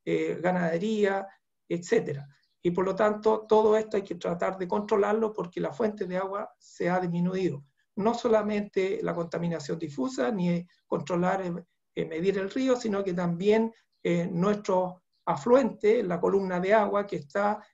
ganadería, etcétera. Y por lo tanto, todo esto hay que tratar de controlarlo porque la fuente de agua se ha disminuido. No solamente la contaminación difusa, ni controlar, medir el río, sino que también nuestro afluente, la columna de agua que está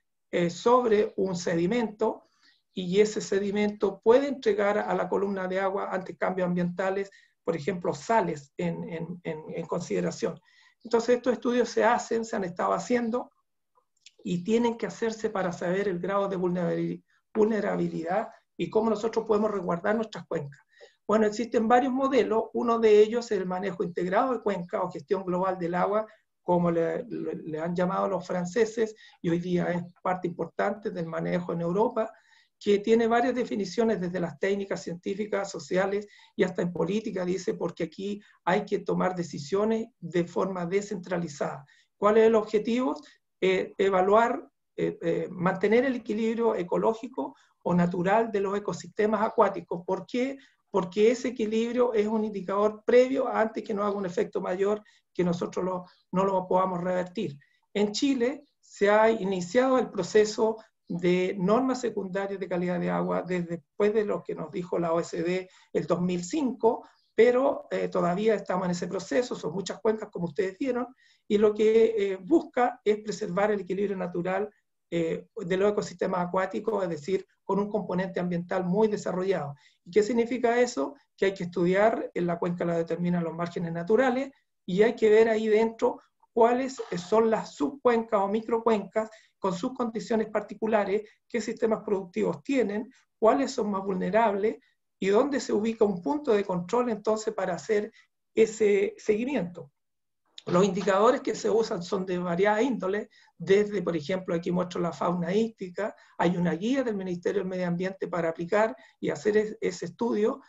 sobre un sedimento, y ese sedimento puede entregar a la columna de agua ante cambios ambientales, por ejemplo, sales en consideración. Entonces estos estudios se han estado haciendo, y tienen que hacerse para saber el grado de vulnerabilidad y cómo nosotros podemos resguardar nuestras cuencas. Bueno, existen varios modelos, uno de ellos es el manejo integrado de cuencas o gestión global del agua, como le han llamado los franceses, y hoy día es parte importante del manejo en Europa, que tiene varias definiciones desde las técnicas científicas, sociales y hasta en política, dice, porque aquí hay que tomar decisiones de forma descentralizada. ¿Cuál es el objetivo? Evaluar, mantener el equilibrio ecológico o natural de los ecosistemas acuáticos. ¿Por qué? Porque ese equilibrio es un indicador previo antes que no haga un efecto mayor que nosotros no lo podamos revertir. En Chile se ha iniciado el proceso de normas secundarias de calidad de agua después de lo que nos dijo la OECD el 2005, pero todavía estamos en ese proceso, son muchas cuencas como ustedes vieron, y lo que busca es preservar el equilibrio natural de los ecosistemas acuáticos, es decir, con un componente ambiental muy desarrollado. ¿Y qué significa eso? Que hay que estudiar, en la cuenca la determinan los márgenes naturales, y hay que ver ahí dentro cuáles son las subcuencas o microcuencas con sus condiciones particulares, qué sistemas productivos tienen, cuáles son más vulnerables, y dónde se ubica un punto de control entonces para hacer ese seguimiento. Los indicadores que se usan son de variadas índoles, desde, por ejemplo, aquí muestro la fauna ística, hay una guía del Ministerio del Medio Ambiente para aplicar y hacer ese estudio,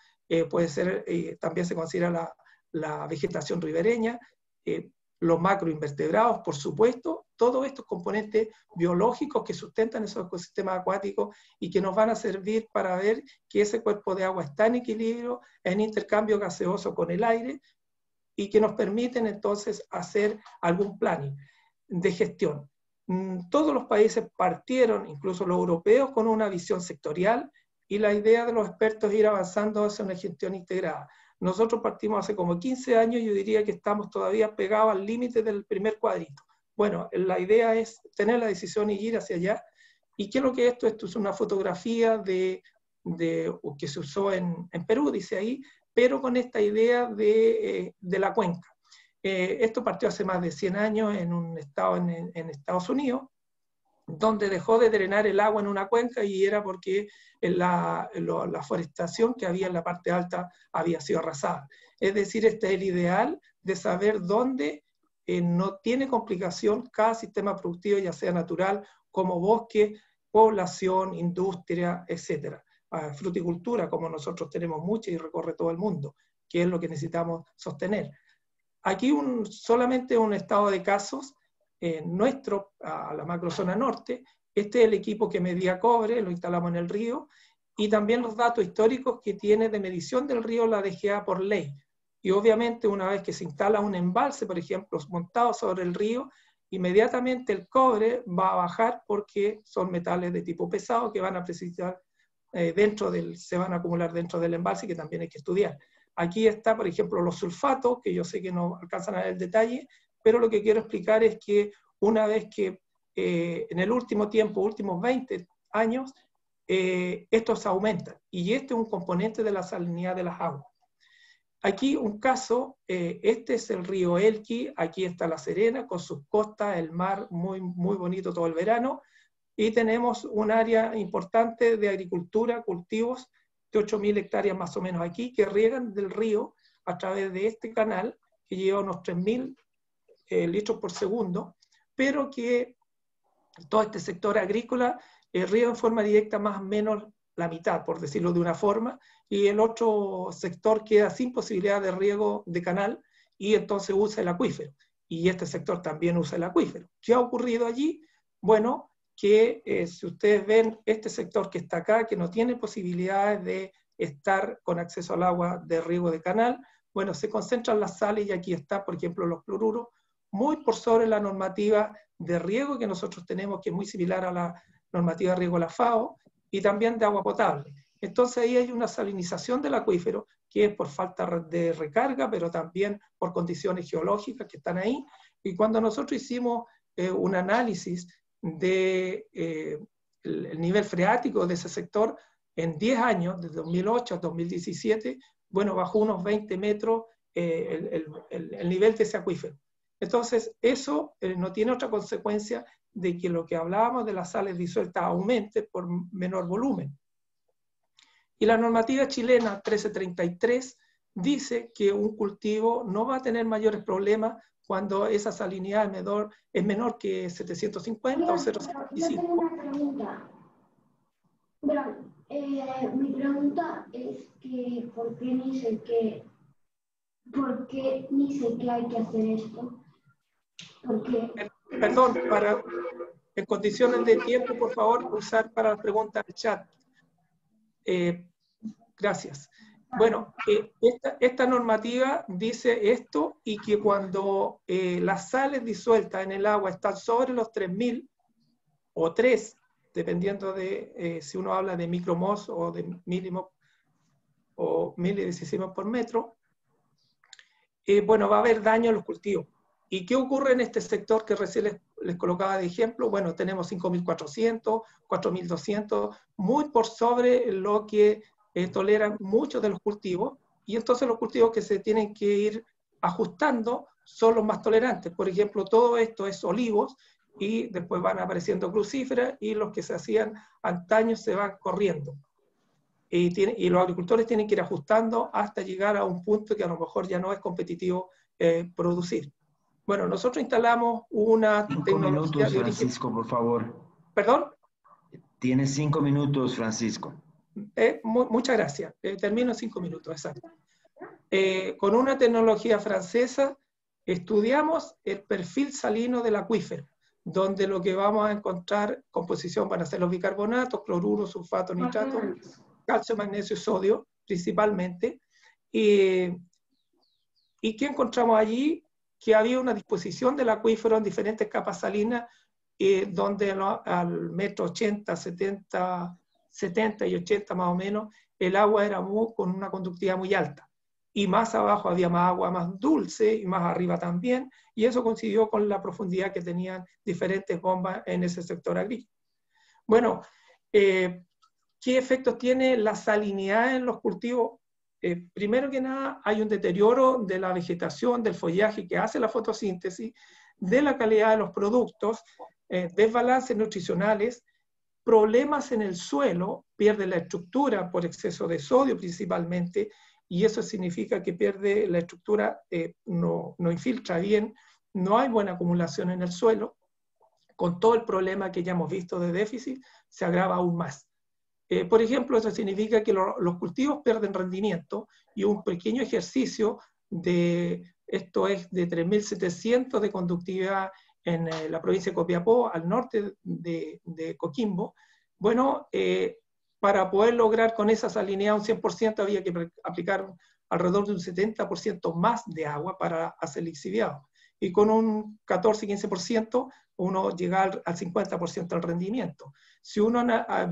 puede ser, también se considera la vegetación ribereña, los macroinvertebrados, por supuesto, todos estos componentes biológicos que sustentan esos ecosistemas acuáticos y que nos van a servir para ver que ese cuerpo de agua está en equilibrio, en intercambio gaseoso con el aire, y que nos permiten entonces hacer algún planning de gestión. Todos los países partieron, incluso los europeos, con una visión sectorial, y la idea de los expertos es ir avanzando hacia una gestión integrada. Nosotros partimos hace como 15 años, y yo diría que estamos todavía pegados al límite del primer cuadrito. Bueno, la idea es tener la decisión y ir hacia allá. ¿Y qué es lo que es esto? Esto es una fotografía que se usó en Perú, dice ahí, pero con esta idea de la cuenca. Esto partió hace más de 100 años en un estado en Estados Unidos, donde dejó de drenar el agua en una cuenca, y era porque la forestación que había en la parte alta había sido arrasada. Es decir, este es el ideal de saber dónde no tiene complicación cada sistema productivo, ya sea natural, como bosque, población, industria, etc. Fruticultura, como nosotros tenemos mucha y recorre todo el mundo, que es lo que necesitamos sostener. Aquí solamente un estado de casos nuestro, a la macrozona norte. Este es el equipo que medía cobre, lo instalamos en el río, y también los datos históricos que tiene de medición del río la DGA por ley. Y obviamente una vez que se instala un embalse, por ejemplo, montado sobre el río, inmediatamente el cobre va a bajar porque son metales de tipo pesado que van a precisar se van a acumular dentro del embalse, que también hay que estudiar. Aquí está, por ejemplo, los sulfatos, que yo sé que no alcanzan a ver el detalle, pero lo que quiero explicar es que una vez que en el último tiempo, últimos 20 años, estos aumentan, y este es un componente de la salinidad de las aguas. Aquí un caso, este es el río Elqui, aquí está La Serena con sus costas, el mar muy, muy bonito todo el verano, y tenemos un área importante de agricultura, cultivos, de 8.000 hectáreas más o menos aquí, que riegan del río a través de este canal, que lleva unos 3.000 litros por segundo, pero que todo este sector agrícola riega en forma directa más o menos la mitad, por decirlo de una forma, y el otro sector queda sin posibilidad de riego de canal, y entonces usa el acuífero, y este sector también usa el acuífero. ¿Qué ha ocurrido allí? Bueno, que si ustedes ven este sector que está acá, que no tiene posibilidades de estar con acceso al agua de riego de canal, bueno, se concentran las sales, y aquí está, por ejemplo, los cloruros, muy por sobre la normativa de riego que nosotros tenemos, que es muy similar a la normativa de riego de la FAO, y también de agua potable. Entonces ahí hay una salinización del acuífero, que es por falta de recarga, pero también por condiciones geológicas que están ahí. Y cuando nosotros hicimos un análisis de el nivel freático de ese sector, en 10 años, desde 2008 a 2017, bueno, bajó unos 20 metros el nivel de ese acuífero. Entonces, eso no tiene otra consecuencia de que lo que hablábamos de las sales disueltas aumente por menor volumen. Y la normativa chilena 1333 dice que un cultivo no va a tener mayores problemas cuando esa salinidad es menor que 750 o 0,75. Bueno, mi pregunta es que ¿por qué dice que hay que hacer esto? Porque... Perdón, en condiciones de tiempo, por favor, usar para las preguntas del chat. Gracias. Bueno, esta normativa dice esto, y que cuando las sales disueltas en el agua están sobre los 3000 o 3, dependiendo de si uno habla de micromos o de millimos o milidecimos por metro, bueno, va a haber daño a los cultivos. ¿Y qué ocurre en este sector que recién les colocaba de ejemplo? Bueno, tenemos 5.400, 4.200, muy por sobre lo que toleran muchos de los cultivos, y entonces los cultivos que se tienen que ir ajustando son los más tolerantes. Por ejemplo, todo esto es olivos, y después van apareciendo crucíferas, y los que se hacían antaño se van corriendo. Y los agricultores tienen que ir ajustando hasta llegar a un punto que a lo mejor ya no es competitivo producir. Bueno, nosotros instalamos una tecnología 5 minutos, Francisco, por favor. ¿Perdón? Tienes 5 minutos, Francisco. Muchas gracias. Termino en 5 minutos, exacto. Con una tecnología francesa estudiamos el perfil salino del acuífero, donde lo que vamos a encontrar composición van a ser los bicarbonatos, cloruro, sulfato, nitrato, calcio, magnesio y sodio, principalmente. ¿Y qué encontramos allí? Que había una disposición del acuífero en diferentes capas salinas, donde al metro 80, 70 y 80 más o menos, el agua era con una conductividad muy alta. Y más abajo había más agua más dulce, y más arriba también, y eso coincidió con la profundidad que tenían diferentes bombas en ese sector agrícola. Bueno, ¿qué efectos tiene la salinidad en los cultivos? Primero que nada, hay un deterioro de la vegetación, del follaje que hace la fotosíntesis, de la calidad de los productos, desbalances nutricionales, problemas en el suelo, pierde la estructura por exceso de sodio principalmente, y eso significa que pierde la estructura, no infiltra bien, no hay buena acumulación en el suelo. Con todo el problema que ya hemos visto de déficit, se agrava aún más. Por ejemplo, eso significa que los cultivos pierden rendimiento, y un pequeño ejercicio esto es de 3.700 de conductividad en la provincia de Copiapó, al norte de Coquimbo. Bueno, para poder lograr con esa salinidad un 100% había que aplicar alrededor de un 70% más de agua para hacer lixiviado. Y con un 14-15% uno llega al 50% del rendimiento. Si uno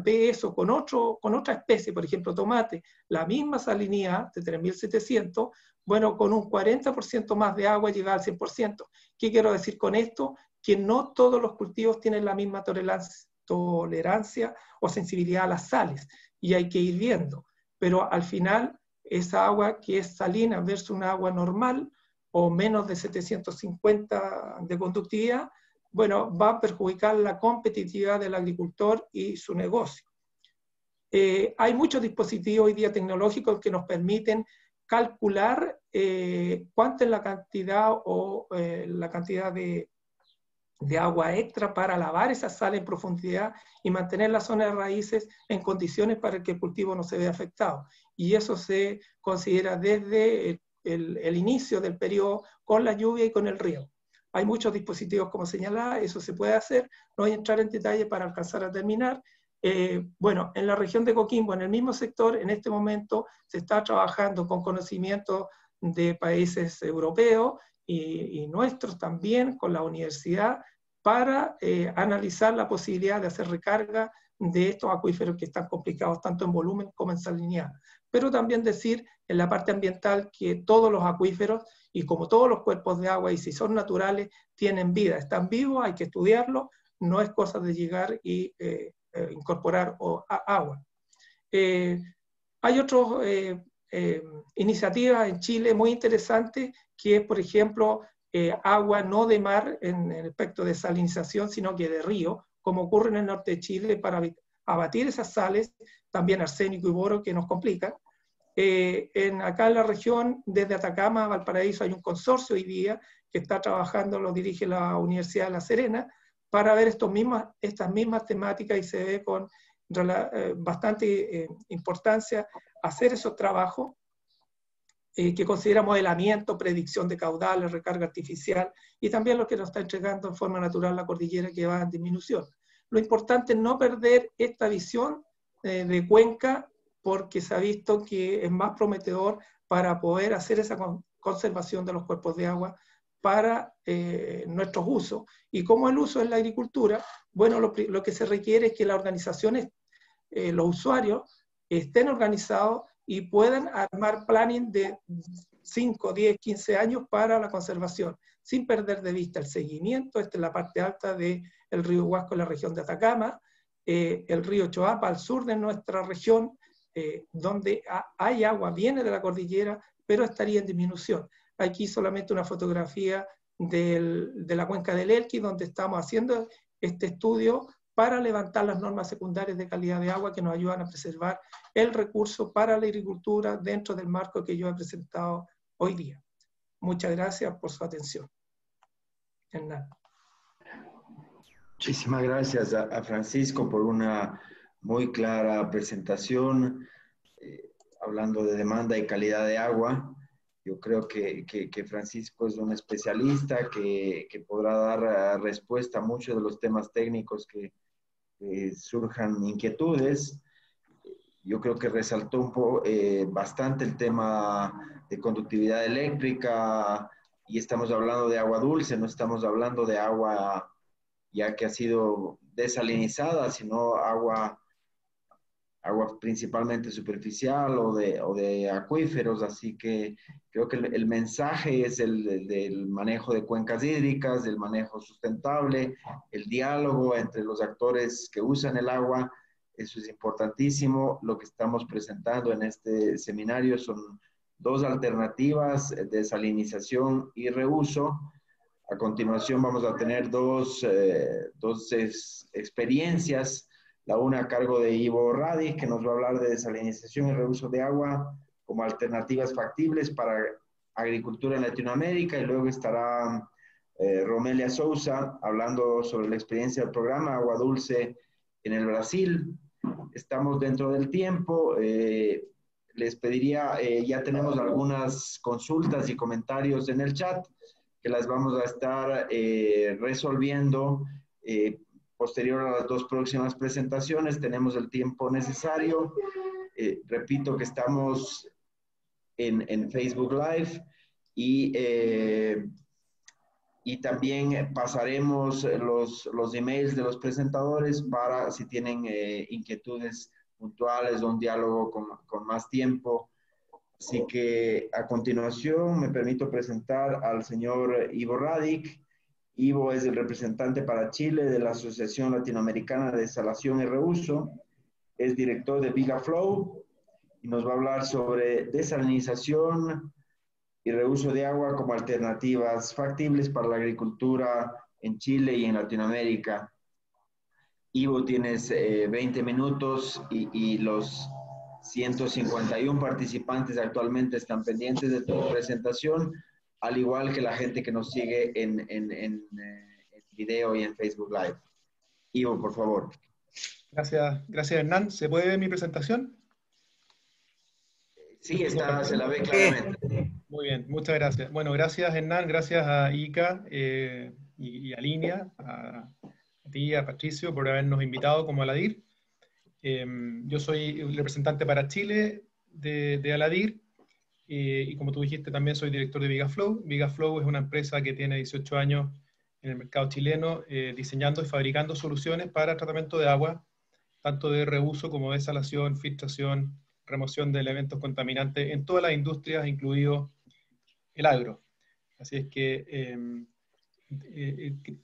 ve eso con otra especie, por ejemplo tomate, la misma salinidad de 3.700, bueno, con un 40% más de agua llega al 100%. ¿Qué quiero decir con esto? Que no todos los cultivos tienen la misma tolerancia o sensibilidad a las sales, y hay que ir viendo. Pero al final, esa agua que es salina versus una agua normal, o menos de 750 de conductividad, bueno, va a perjudicar la competitividad del agricultor y su negocio. Hay muchos dispositivos hoy día tecnológicos que nos permiten calcular cuánta es la cantidad de agua extra para lavar esa sal en profundidad y mantener la zona de raíces en condiciones para que el cultivo no se vea afectado. Y eso se considera desde el inicio del periodo, con la lluvia y con el riego. Hay muchos dispositivos, como señalaba, eso se puede hacer. No voy a entrar en detalle para alcanzar a terminar. Bueno, en la región de Coquimbo, en el mismo sector, en este momento se está trabajando con conocimiento de países europeos, y nuestros también con la universidad para analizar la posibilidad de hacer recarga de estos acuíferos que están complicados tanto en volumen como en salinidad. Pero también decir en la parte ambiental que todos los acuíferos y como todos los cuerpos de agua, y si son naturales, tienen vida, están vivos, hay que estudiarlos, no es cosa de llegar y incorporar agua. Hay otras iniciativas en Chile muy interesantes, que es, por ejemplo, agua no de mar en el aspecto de salinización, sino que de río, como ocurre en el norte de Chile, para abatir esas sales, también arsénico y boro, que nos complican. Acá en la región, desde Atacama a Valparaíso, hay un consorcio hoy día que está trabajando, lo dirige la Universidad de La Serena, para ver estas mismas temáticas, y se ve con bastante importancia hacer esos trabajos que considera modelamiento, predicción de caudales, recarga artificial, y también lo que nos está entregando en forma natural la cordillera, que va en disminución. Lo importante es no perder esta visión de cuenca, porque se ha visto que es más prometedor para poder hacer esa conservación de los cuerpos de agua para nuestros usos. Y como el uso es la agricultura, bueno, lo que se requiere es que las organizaciones, los usuarios, estén organizados y puedan armar planning de 5, 10, 15 años para la conservación, sin perder de vista el seguimiento. Esta es la parte alta del río Huasco en la región de Atacama, el río Choapa al sur de nuestra región, donde hay agua, viene de la cordillera, pero estaría en disminución. Aquí solamente una fotografía de la cuenca del Elqui, donde estamos haciendo este estudio para levantar las normas secundarias de calidad de agua que nos ayudan a preservar el recurso para la agricultura dentro del marco que yo he presentado hoy día. Muchas gracias por su atención. Hernán. Muchísimas gracias a Francisco por una muy clara presentación, hablando de demanda y calidad de agua. Yo creo que Francisco es un especialista que podrá dar respuesta a muchos de los temas técnicos que surjan inquietudes. Yo creo que resaltó bastante el tema de conductividad eléctrica, y estamos hablando de agua dulce, no estamos hablando de agua ya que ha sido desalinizada, sino agua principalmente superficial o de acuíferos. Así que creo que el mensaje es el del manejo de cuencas hídricas, del manejo sustentable, el diálogo entre los actores que usan el agua. Eso es importantísimo. Lo que estamos presentando en este seminario son dos alternativas: desalinización y reuso. A continuación vamos a tener dos experiencias, la una a cargo de Ivo Radic, que nos va a hablar de desalinización y reuso de agua como alternativas factibles para agricultura en Latinoamérica, y luego estará Romelia Sousa hablando sobre la experiencia del programa Agua Dulce en el Brasil. Estamos dentro del tiempo. Les pediría, ya tenemos algunas consultas y comentarios en el chat, que las vamos a estar resolviendo posterior a las dos próximas presentaciones. Tenemos el tiempo necesario. Repito que estamos en Facebook Live, y también pasaremos los emails de los presentadores para, si tienen inquietudes puntuales o un diálogo con más tiempo. Así que a continuación me permito presentar al señor Ivo Radic. Ivo es el representante para Chile de la Asociación Latinoamericana de Desalación y Reuso. Es director de VigaFlow y nos va a hablar sobre desalinización y reuso de agua como alternativas factibles para la agricultura en Chile y en Latinoamérica. Ivo, tienes 20 minutos y los 151 participantes actualmente están pendientes de tu presentación, al igual que la gente que nos sigue en video y en Facebook Live. Ivo, por favor. Gracias Hernán. ¿Se puede ver mi presentación? Sí, se la ve claramente. Muy bien, muchas gracias. Bueno, gracias Hernán, gracias a ICA y a Línea, a ti, a Patricio, por habernos invitado como Aladir. Yo soy el representante para Chile de Aladir. y como tú dijiste, también soy director de VigaFlow. VigaFlow es una empresa que tiene 18 años en el mercado chileno, diseñando y fabricando soluciones para tratamiento de agua, tanto de reuso como de desalación, filtración, remoción de elementos contaminantes en todas las industrias, incluido el agro. Así es que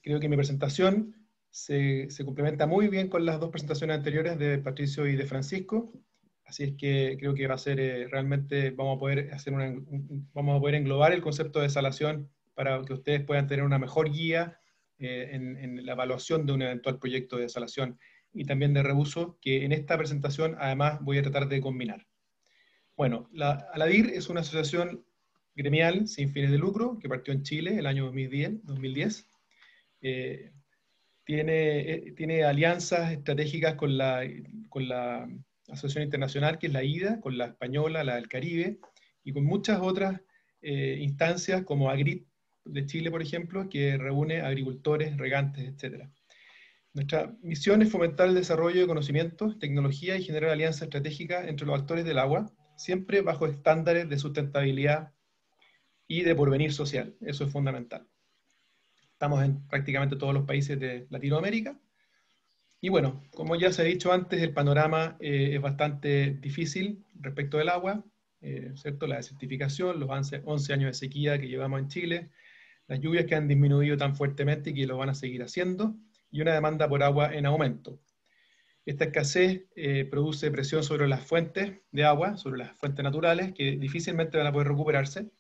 creo que mi presentación se complementa muy bien con las dos presentaciones anteriores de Patricio y de Francisco. Así es que creo que va a ser realmente, vamos a poder hacer vamos a poder englobar el concepto de desalación para que ustedes puedan tener una mejor guía en la evaluación de un eventual proyecto de desalación y también de reuso, que en esta presentación además voy a tratar de combinar. Bueno, ALADIR es una asociación gremial sin fines de lucro que partió en Chile el año 2010. Tiene alianzas estratégicas con la Asociación Internacional, que es la IDA, con la española, la del Caribe, y con muchas otras instancias como AGRIT de Chile, por ejemplo, que reúne agricultores, regantes, etc. Nuestra misión es fomentar el desarrollo de conocimientos, tecnología y generar alianzas estratégicas entre los actores del agua, siempre bajo estándares de sustentabilidad y de porvenir social. Eso es fundamental. Estamos en prácticamente todos los países de Latinoamérica. Y bueno, como ya se ha dicho antes, el panorama es bastante difícil respecto del agua, ¿cierto? La desertificación, los 11 años de sequía que llevamos en Chile, las lluvias que han disminuido tan fuertemente y que lo van a seguir haciendo, y una demanda por agua en aumento. Esta escasez produce presión sobre las fuentes de agua, sobre las fuentes naturales, que difícilmente van a poder recuperarse,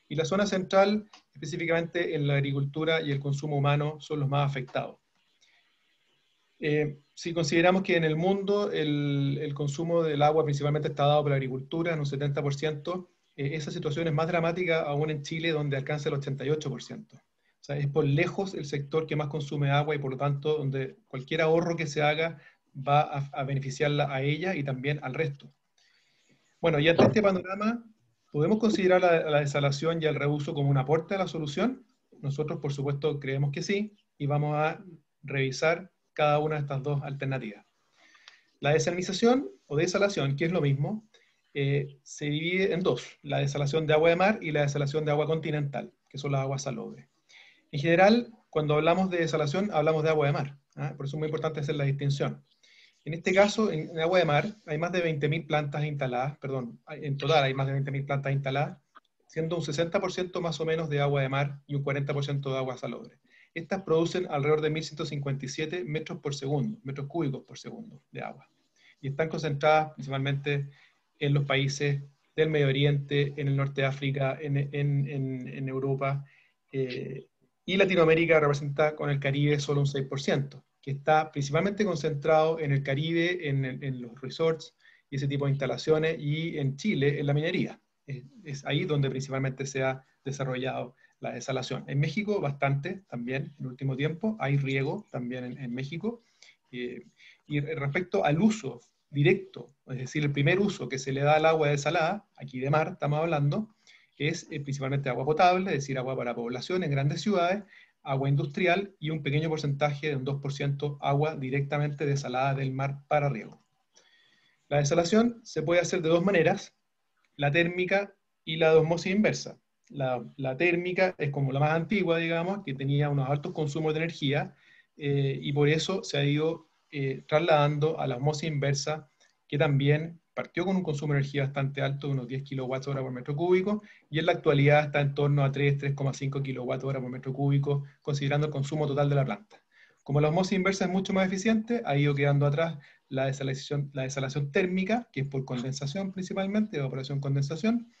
y la zona central, específicamente en la agricultura y el consumo humano, son los más afectados. Si consideramos que en el mundo el consumo del agua principalmente está dado por la agricultura, en un 70%, esa situación es más dramática aún en Chile, donde alcanza el 88%. O sea, es por lejos el sector que más consume agua y por lo tanto donde cualquier ahorro que se haga va a beneficiarla a ella y también al resto. Bueno, y ante este panorama, ¿podemos considerar la desalación y el reuso como un aporte a la solución? Nosotros, por supuesto, creemos que sí, y vamos a revisar cada una de estas dos alternativas. La desalinización o desalación, que es lo mismo, se divide en dos: la desalación de agua de mar y la desalación de agua continental, que son las aguas salobres. En general, cuando hablamos de desalación, hablamos de agua de mar, ¿eh? Por eso es muy importante hacer la distinción. En este caso, en agua de mar, hay más de 20.000 plantas instaladas, perdón, en total hay más de 20.000 plantas instaladas, siendo un 60% más o menos de agua de mar y un 40% de agua salobre. Estas producen alrededor de 1.157 metros por segundo, metros cúbicos por segundo de agua. Y están concentradas principalmente en los países del Medio Oriente, en el norte de África, en Europa, y Latinoamérica representa con el Caribe solo un 6%, que está principalmente concentrado en el Caribe, en los resorts y ese tipo de instalaciones, y en Chile, en la minería. Es ahí donde principalmente se ha desarrollado la desalación. En México, bastante también, en el último tiempo. Hay riego también en México. Y respecto al uso directo, es decir, el primer uso que se le da al agua desalada, aquí de mar estamos hablando, es principalmente agua potable, es decir, agua para población en grandes ciudades, agua industrial y un pequeño porcentaje de un 2% agua directamente desalada del mar para riego. La desalación se puede hacer de dos maneras: la térmica y la de osmosis inversa. La térmica es como la más antigua, digamos, que tenía unos altos consumos de energía, y por eso se ha ido trasladando a la osmosis inversa, que también partió con un consumo de energía bastante alto, de unos 10 kWh por metro cúbico, y en la actualidad está en torno a 3,5 kWh por metro cúbico, considerando el consumo total de la planta. Como la osmosis inversa es mucho más eficiente, ha ido quedando atrás la desalación térmica, que es por condensación principalmente, evaporación condensación,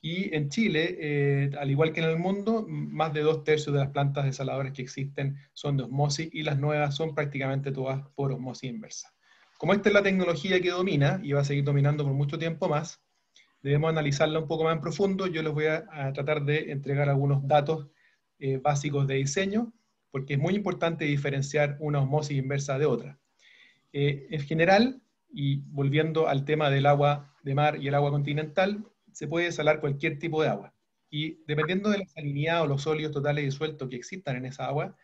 y en Chile, al igual que en el mundo, más de 2/3 de las plantas desaladoras que existen son de osmosis, y las nuevas son prácticamente todas por osmosis inversa. Como esta es la tecnología que domina y va a seguir dominando por mucho tiempo más, debemos analizarla un poco más en profundo. Yo les voy a tratar de entregar algunos datos básicos de diseño, porque es muy importante diferenciar una osmosis inversa de otra. En general, y volviendo al tema del agua de mar y el agua continental, se puede desalar cualquier tipo de agua. Y dependiendo de la salinidad o los sólidos totales disueltos que existan en esa agua,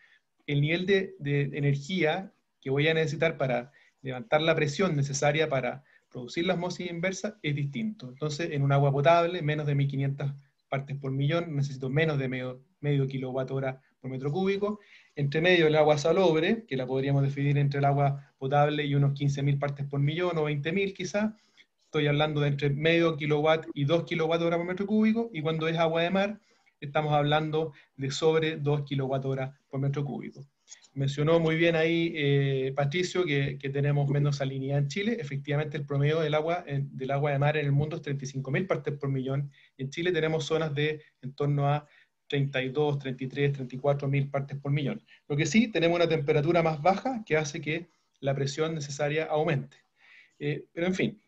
el nivel de energía que voy a necesitar para levantar la presión necesaria para producir la osmosis inversa es distinto. Entonces, en un agua potable, menos de 1500 partes por millón, necesito menos de medio kilowatt hora por metro cúbico. Entre medio el agua salobre, que la podríamos definir entre el agua potable y unos 15.000 partes por millón, o 20.000 quizás. Estoy hablando de entre medio kilowatt y 2 kilowatt hora por metro cúbico, y cuando es agua de mar, estamos hablando de sobre 2 kilowatt hora por metro cúbico. Mencionó muy bien ahí Patricio que tenemos menos salinidad en Chile. Efectivamente, el promedio del agua de mar en el mundo es 35.000 partes por millón, y en Chile tenemos zonas de en torno a 32, 33, 34.000 partes por millón. Lo que sí, tenemos una temperatura más baja que hace que la presión necesaria aumente. Pero en fin,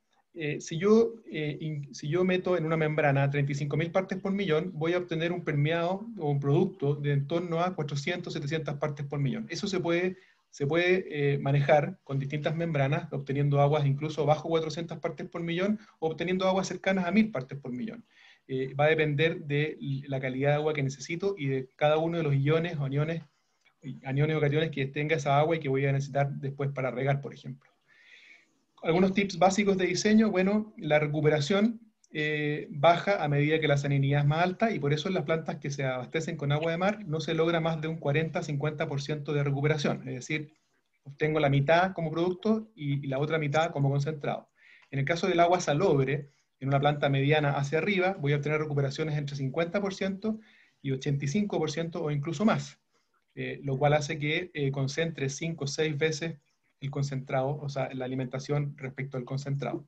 si yo meto en una membrana 35.000 partes por millón, voy a obtener un permeado o un producto de en torno a 400, 700 partes por millón. Eso se puede manejar con distintas membranas, obteniendo aguas incluso bajo 400 partes por millón, o obteniendo aguas cercanas a 1000 partes por millón. Va a depender de la calidad de agua que necesito y de cada uno de los iones o cationes que tenga esa agua y que voy a necesitar después para regar, por ejemplo. Algunos tips básicos de diseño. Bueno, la recuperación baja a medida que la salinidad es más alta, y por eso en las plantas que se abastecen con agua de mar no se logra más de un 40-50% de recuperación. Es decir, obtengo la mitad como producto y la otra mitad como concentrado. En el caso del agua salobre, en una planta mediana hacia arriba, voy a obtener recuperaciones entre 50% y 85% o incluso más, lo cual hace que concentre 5 o 6 veces el concentrado, o sea, la alimentación respecto al concentrado.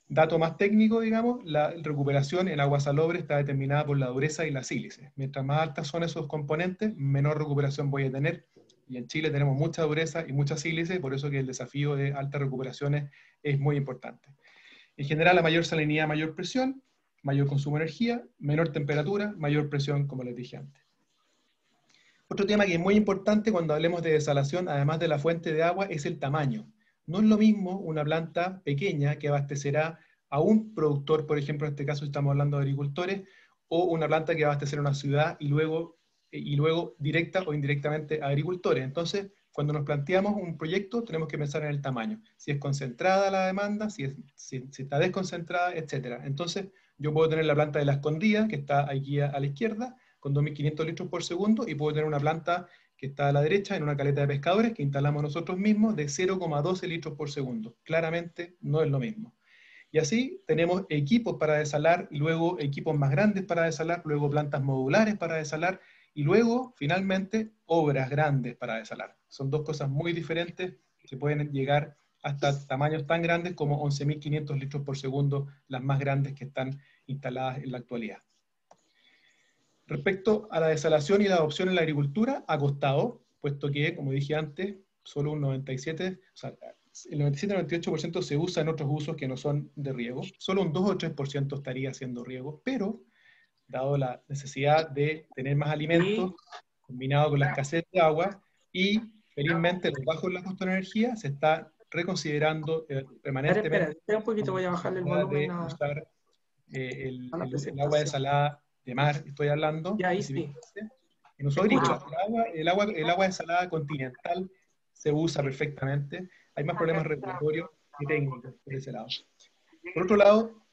Dato más técnico, digamos, la recuperación en agua salobre está determinada por la dureza y la sílice. Mientras más altas son esos componentes, menor recuperación voy a tener. Y en Chile tenemos mucha dureza y mucha sílice, por eso que el desafío de altas recuperaciones es muy importante. En general, a mayor salinidad, mayor presión, mayor consumo de energía, menor temperatura, mayor presión, como les dije antes. Otro tema que es muy importante cuando hablemos de desalación, además de la fuente de agua, es el tamaño. No es lo mismo una planta pequeña que abastecerá a un productor, por ejemplo, en este caso estamos hablando de agricultores, o una planta que va a abastecer a una ciudad y luego directa o indirectamente a agricultores. Entonces, cuando nos planteamos un proyecto, tenemos que pensar en el tamaño. Si es concentrada la demanda, si está desconcentrada, etc. Entonces, yo puedo tener la planta de La Escondida, que está aquí a la izquierda, con 2.500 litros por segundo, y puedo tener una planta que está a la derecha, en una caleta de pescadores, que instalamos nosotros mismos, de 0,12 litros por segundo. Claramente no es lo mismo. Y así tenemos equipos para desalar, luego equipos más grandes para desalar, luego plantas modulares para desalar, y luego, finalmente, obras grandes para desalar. Son dos cosas muy diferentes que pueden llegar hasta tamaños tan grandes como 11.500 litros por segundo, las más grandes que están instaladas en la actualidad. Respecto a la desalación y la adopción en la agricultura, ha costado, puesto que, como dije antes, solo un 97%, o sea, el 97-98% se usa en otros usos que no son de riego, solo un 2 o 3% estaría haciendo riego, pero dado la necesidad de tener más alimentos, combinado con la escasez de agua, y felizmente los bajos en la costo de energía, se está reconsiderando permanentemente espera un poquito, voy a bajarle el volumen de usar el presentación. agua desalada de mar, estoy hablando. Y ahí sí. En uso agrícola. El agua desalada continental se usa perfectamente. Hay más problemas regulatorios y técnicos por ese lado. Por otro lado,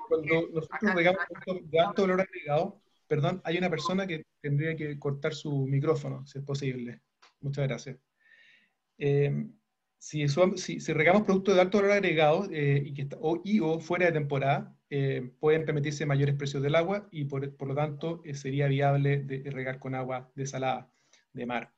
cuando nosotros regamos de alto valor agregado, perdón, hay una persona que tendría que cortar su micrófono, si es posible. Muchas gracias. Si regamos productos de alto valor agregado o fuera de temporada, pueden permitirse mayores precios del agua y por lo tanto sería viable de regar con agua desalada de mar.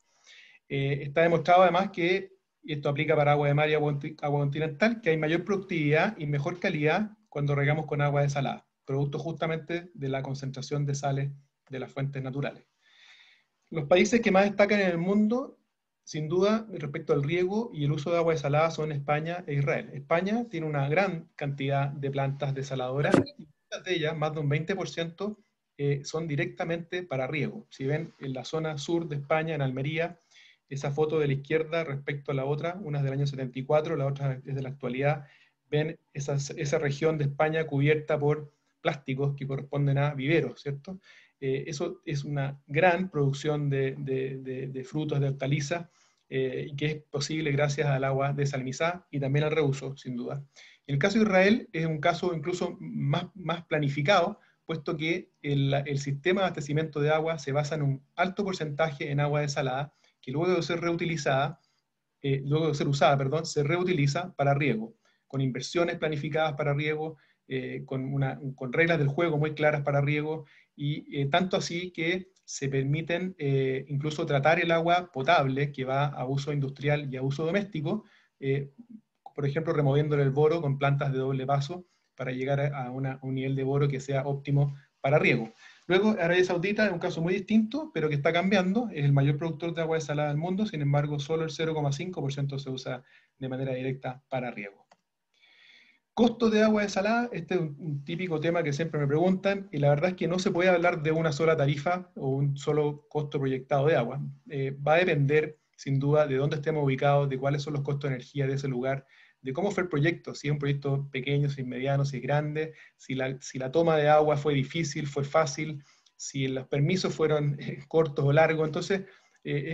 Está demostrado además que, y esto aplica para agua de mar y agua continental, que hay mayor productividad y mejor calidad cuando regamos con agua desalada, producto justamente de la concentración de sales de las fuentes naturales. Los países que más destacan en el mundo, sin duda, respecto al riego y el uso de agua desalada, son España e Israel. España tiene una gran cantidad de plantas desaladoras, y muchas de ellas, más de un 20%, son directamente para riego. Si ven en la zona sur de España, en Almería, esa foto de la izquierda respecto a la otra, una es del año 74, la otra es de la actualidad, ven esa región de España cubierta por plásticos que corresponden a viveros, ¿cierto? Eso es una gran producción de frutos, de hortalizas, y que es posible gracias al agua desalinizada y también al reuso, sin duda. En el caso de Israel es un caso incluso más planificado, puesto que el sistema de abastecimiento de agua se basa en un alto porcentaje en agua desalada, que luego de ser reutilizada, luego de ser usada, perdón, se reutiliza para riego, con inversiones planificadas para riego, con reglas del juego muy claras para riego, y tanto así que se permiten incluso tratar el agua potable que va a uso industrial y a uso doméstico, por ejemplo, removiéndole el boro con plantas de doble paso para llegar a un nivel de boro que sea óptimo para riego. Luego, Arabia Saudita es un caso muy distinto, pero que está cambiando, es el mayor productor de agua desalada del mundo, sin embargo, solo el 0,5% se usa de manera directa para riego. Costos de agua desalada, este es un típico tema que siempre me preguntan, y la verdad es que no se puede hablar de una sola tarifa o un solo costo proyectado de agua. Va a depender, sin duda, de dónde estemos ubicados, de cuáles son los costos de energía de ese lugar, de cómo fue el proyecto, si es un proyecto pequeño, si es mediano, si es grande, si la toma de agua fue difícil, fue fácil, si los permisos fueron cortos o largos. Entonces,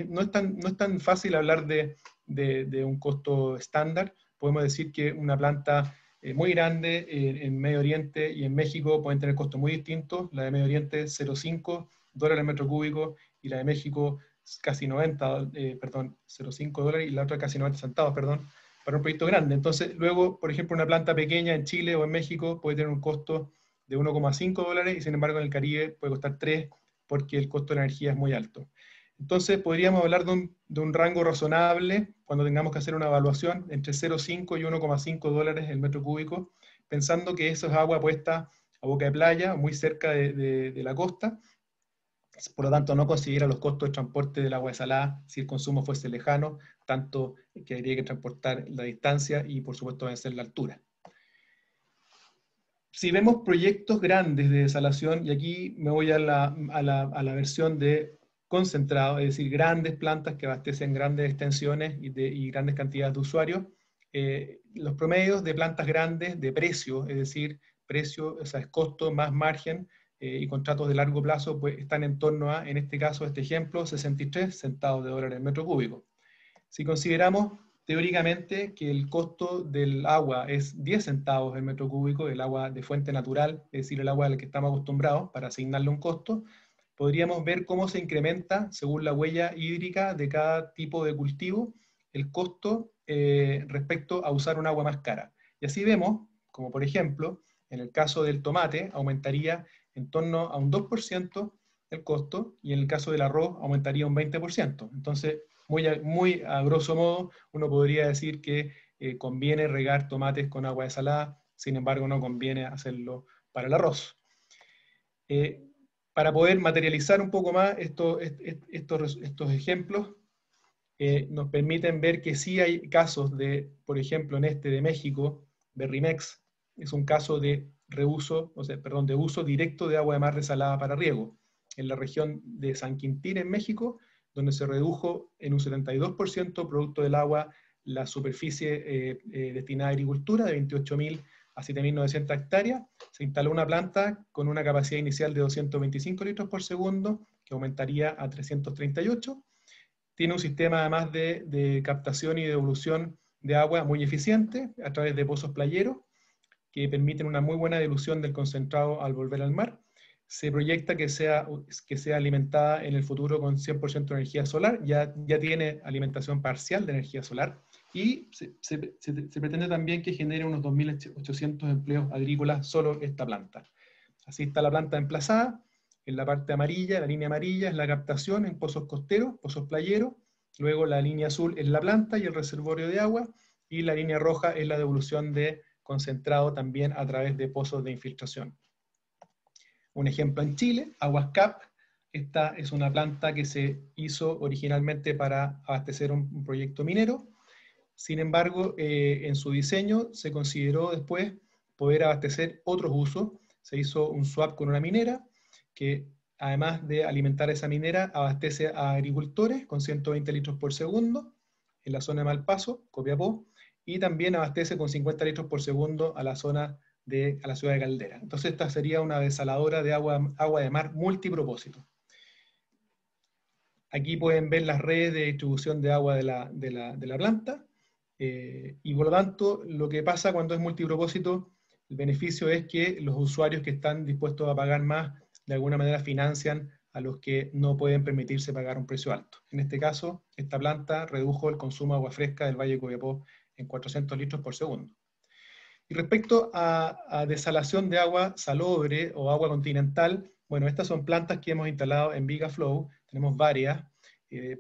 no es tan fácil hablar de un costo estándar. Podemos decir que una planta muy grande en Medio Oriente y en México pueden tener costos muy distintos. La de Medio Oriente, $0,5 el metro cúbico, y la de México casi 90, perdón, $0,5 y la otra casi 90 centavos, perdón, para un proyecto grande. Entonces, luego, por ejemplo, una planta pequeña en Chile o en México puede tener un costo de $1,5 y sin embargo en el Caribe puede costar 3 porque el costo de la energía es muy alto. Entonces, podríamos hablar de un rango razonable cuando tengamos que hacer una evaluación entre $0,5 y $1,5 el metro cúbico, pensando que eso es agua puesta a boca de playa, muy cerca de la costa. Por lo tanto, no considera los costos de transporte del agua desalada si el consumo fuese lejano, tanto que habría que transportar la distancia y, por supuesto, vencer la altura. Si vemos proyectos grandes de desalación, y aquí me voy a la versión de concentrado, es decir, grandes plantas que abastecen grandes extensiones y grandes cantidades de usuarios, los promedios de plantas grandes de precio, es decir, precio, o sea, es costo más margen, y contratos de largo plazo, pues están en torno a, en este caso, este ejemplo, 63 centavos de dólar el metro cúbico. Si consideramos teóricamente que el costo del agua es 10 centavos el metro cúbico, el agua de fuente natural, es decir, el agua al que estamos acostumbrados para asignarle un costo, podríamos ver cómo se incrementa, según la huella hídrica de cada tipo de cultivo, el costo respecto a usar un agua más cara. Y así vemos, como por ejemplo, en el caso del tomate, aumentaría en torno a un 2% el costo, y en el caso del arroz aumentaría un 20%. Entonces, muy a grosso modo, uno podría decir que conviene regar tomates con agua desalada, sin embargo no conviene hacerlo para el arroz. Para poder materializar un poco más estos ejemplos, nos permiten ver que sí hay casos de, por ejemplo, en este de México, Berrimex, es un caso de reuso, o sea, perdón, de uso directo de agua de mar desalada para riego. En la región de San Quintín, en México, donde se redujo en un 72% producto del agua la superficie destinada a agricultura de 28.000 a 7.900 hectáreas, se instaló una planta con una capacidad inicial de 225 litros por segundo, que aumentaría a 338. Tiene un sistema además de captación y devolución de agua muy eficiente a través de pozos playeros, que permiten una muy buena dilución del concentrado al volver al mar. Se proyecta que sea alimentada en el futuro con 100% de energía solar, ya tiene alimentación parcial de energía solar, y se pretende también que genere unos 2.800 empleos agrícolas solo esta planta. Así está la planta emplazada. En la parte amarilla, la línea amarilla es la captación en pozos costeros, pozos playeros, luego la línea azul es la planta y el reservorio de agua, y la línea roja es la devolución de concentrado también a través de pozos de infiltración. Un ejemplo en Chile, Aguascap. Esta es una planta que se hizo originalmente para abastecer un proyecto minero. Sin embargo, en su diseño se consideró después poder abastecer otros usos. Se hizo un swap con una minera que, además de alimentar a esa minera, abastece a agricultores con 120 litros por segundo en la zona de Malpaso, Copiapó, y también abastece con 50 litros por segundo a la zona a la ciudad de Caldera. Entonces esta sería una desaladora de agua de mar multipropósito. Aquí pueden ver las redes de distribución de agua de la planta, y por lo tanto, lo que pasa cuando es multipropósito, el beneficio es que los usuarios que están dispuestos a pagar más, de alguna manera financian a los que no pueden permitirse pagar un precio alto. En este caso, esta planta redujo el consumo de agua fresca del Valle de Copiapó en 400 litros por segundo. Y respecto a desalación de agua salobre o agua continental, bueno, estas son plantas que hemos instalado en Vigaflow. Tenemos varias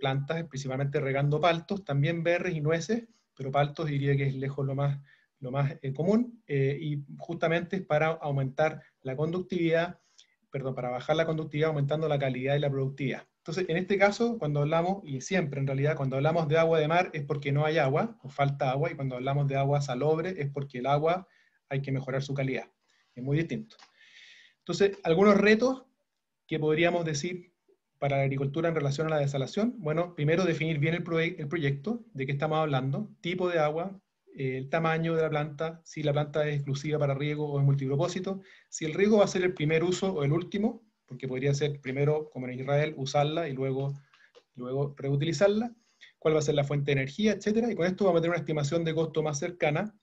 plantas, principalmente regando paltos, también berres y nueces, pero paltos diría que es lejos lo más común, y justamente es para aumentar la conductividad, para bajar la conductividad aumentando la calidad y la productividad. Entonces, en este caso, cuando hablamos, y siempre en realidad, cuando hablamos de agua de mar es porque no hay agua, o falta agua, y cuando hablamos de agua salobre es porque el agua hay que mejorar su calidad. Es muy distinto. Entonces, algunos retos que podríamos decir para la agricultura en relación a la desalación. Bueno, primero definir bien el proyecto, de qué estamos hablando, tipo de agua, el tamaño de la planta, si la planta es exclusiva para riego o es multipropósito, si el riego va a ser el primer uso o el último, porque podría ser primero, como en Israel, usarla y luego reutilizarla, cuál va a ser la fuente de energía, etcétera. Y con esto vamos a tener una estimación de costo más cercana.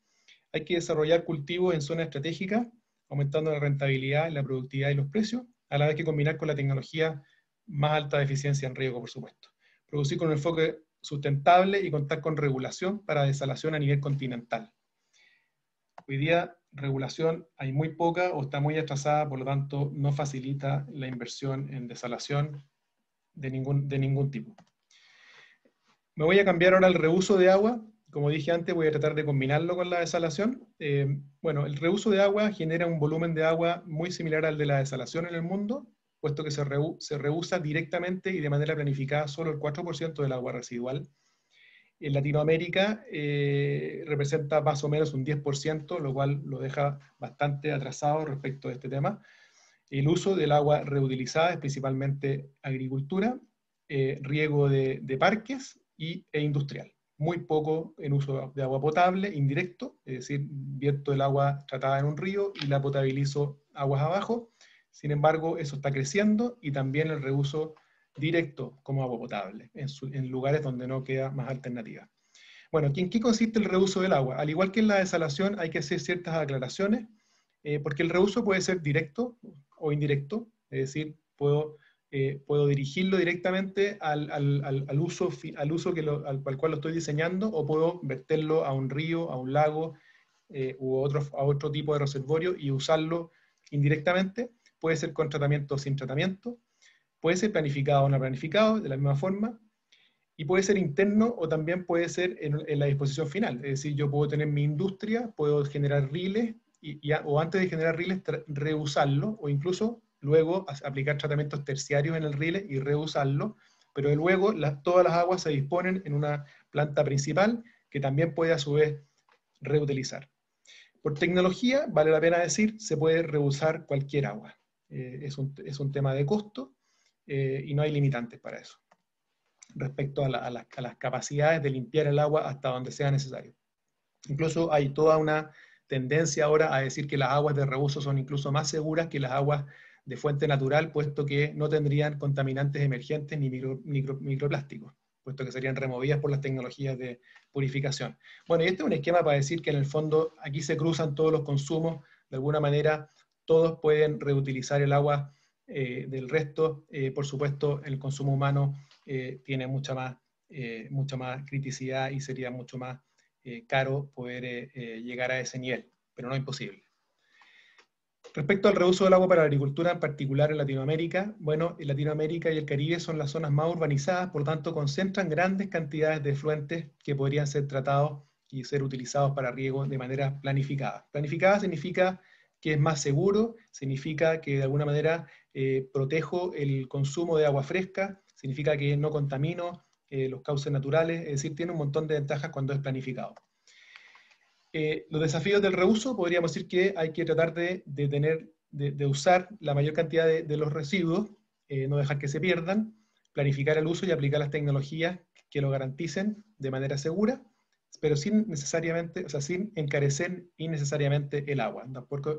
Hay que desarrollar cultivos en zonas estratégicas, aumentando la rentabilidad, la productividad y los precios, a la vez que combinar con la tecnología más alta de eficiencia en riego, por supuesto. Producir con un enfoque sustentable y contar con regulación para desalación a nivel continental. Hoy día, regulación hay muy poca o está muy atrasada, por lo tanto, no facilita la inversión en desalación de ningún tipo. Me voy a cambiar ahora al reuso de agua. Como dije antes, voy a tratar de combinarlo con la desalación. Bueno, el reuso de agua genera un volumen de agua muy similar al de la desalación en el mundo, puesto que se reusa directamente y de manera planificada solo el 4% del agua residual. En Latinoamérica representa más o menos un 10%, lo cual lo deja bastante atrasado respecto a este tema. El uso del agua reutilizada es principalmente agricultura, riego de parques e industrial. Muy poco en uso de agua potable, indirecto, es decir, vierto el agua tratada en un río y la potabilizo aguas abajo. Sin embargo, eso está creciendo, y también el reuso directo como agua potable, en lugares donde no queda más alternativa. Bueno, ¿en qué consiste el reuso del agua? Al igual que en la desalación, hay que hacer ciertas aclaraciones, porque el reuso puede ser directo o indirecto, es decir, puedo dirigirlo directamente al uso al cual lo estoy diseñando, o puedo verterlo a un río, a un lago, u a otro tipo de reservorio y usarlo indirectamente. Puede ser con tratamiento o sin tratamiento, puede ser planificado o no planificado, de la misma forma, y puede ser interno o también puede ser en la disposición final. Es decir, yo puedo tener mi industria, puedo generar riles, o antes de generar riles, reusarlo, o incluso luego aplicar tratamientos terciarios en el rile y reusarlo, pero luego todas las aguas se disponen en una planta principal que también puede a su vez reutilizar. Por tecnología, vale la pena decir, se puede reusar cualquier agua. Es un tema de costo, y no hay limitantes para eso, respecto a las capacidades de limpiar el agua hasta donde sea necesario. Incluso hay toda una tendencia ahora a decir que las aguas de reuso son incluso más seguras que las aguas de fuente natural, puesto que no tendrían contaminantes emergentes ni microplásticos, puesto que serían removidas por las tecnologías de purificación. Bueno, y este es un esquema para decir que en el fondo aquí se cruzan todos los consumos, de alguna manera todos pueden reutilizar el agua del resto. Por supuesto, el consumo humano tiene mucha más criticidad y sería mucho más caro poder llegar a ese nivel, pero no imposible. Respecto al reuso del agua para la agricultura, en particular en Latinoamérica, bueno, en Latinoamérica y el Caribe son las zonas más urbanizadas, por lo tanto concentran grandes cantidades de efluentes que podrían ser tratados y ser utilizados para riego de manera planificada. Planificada significa que es más seguro, significa que de alguna manera protejo el consumo de agua fresca, significa que no contamino los cauces naturales, es decir, tiene un montón de ventajas cuando es planificado. Los desafíos del reuso, podríamos decir que hay que tratar de usar la mayor cantidad de los residuos, no dejar que se pierdan, planificar el uso y aplicar las tecnologías que lo garanticen de manera segura, pero sin encarecer innecesariamente el agua.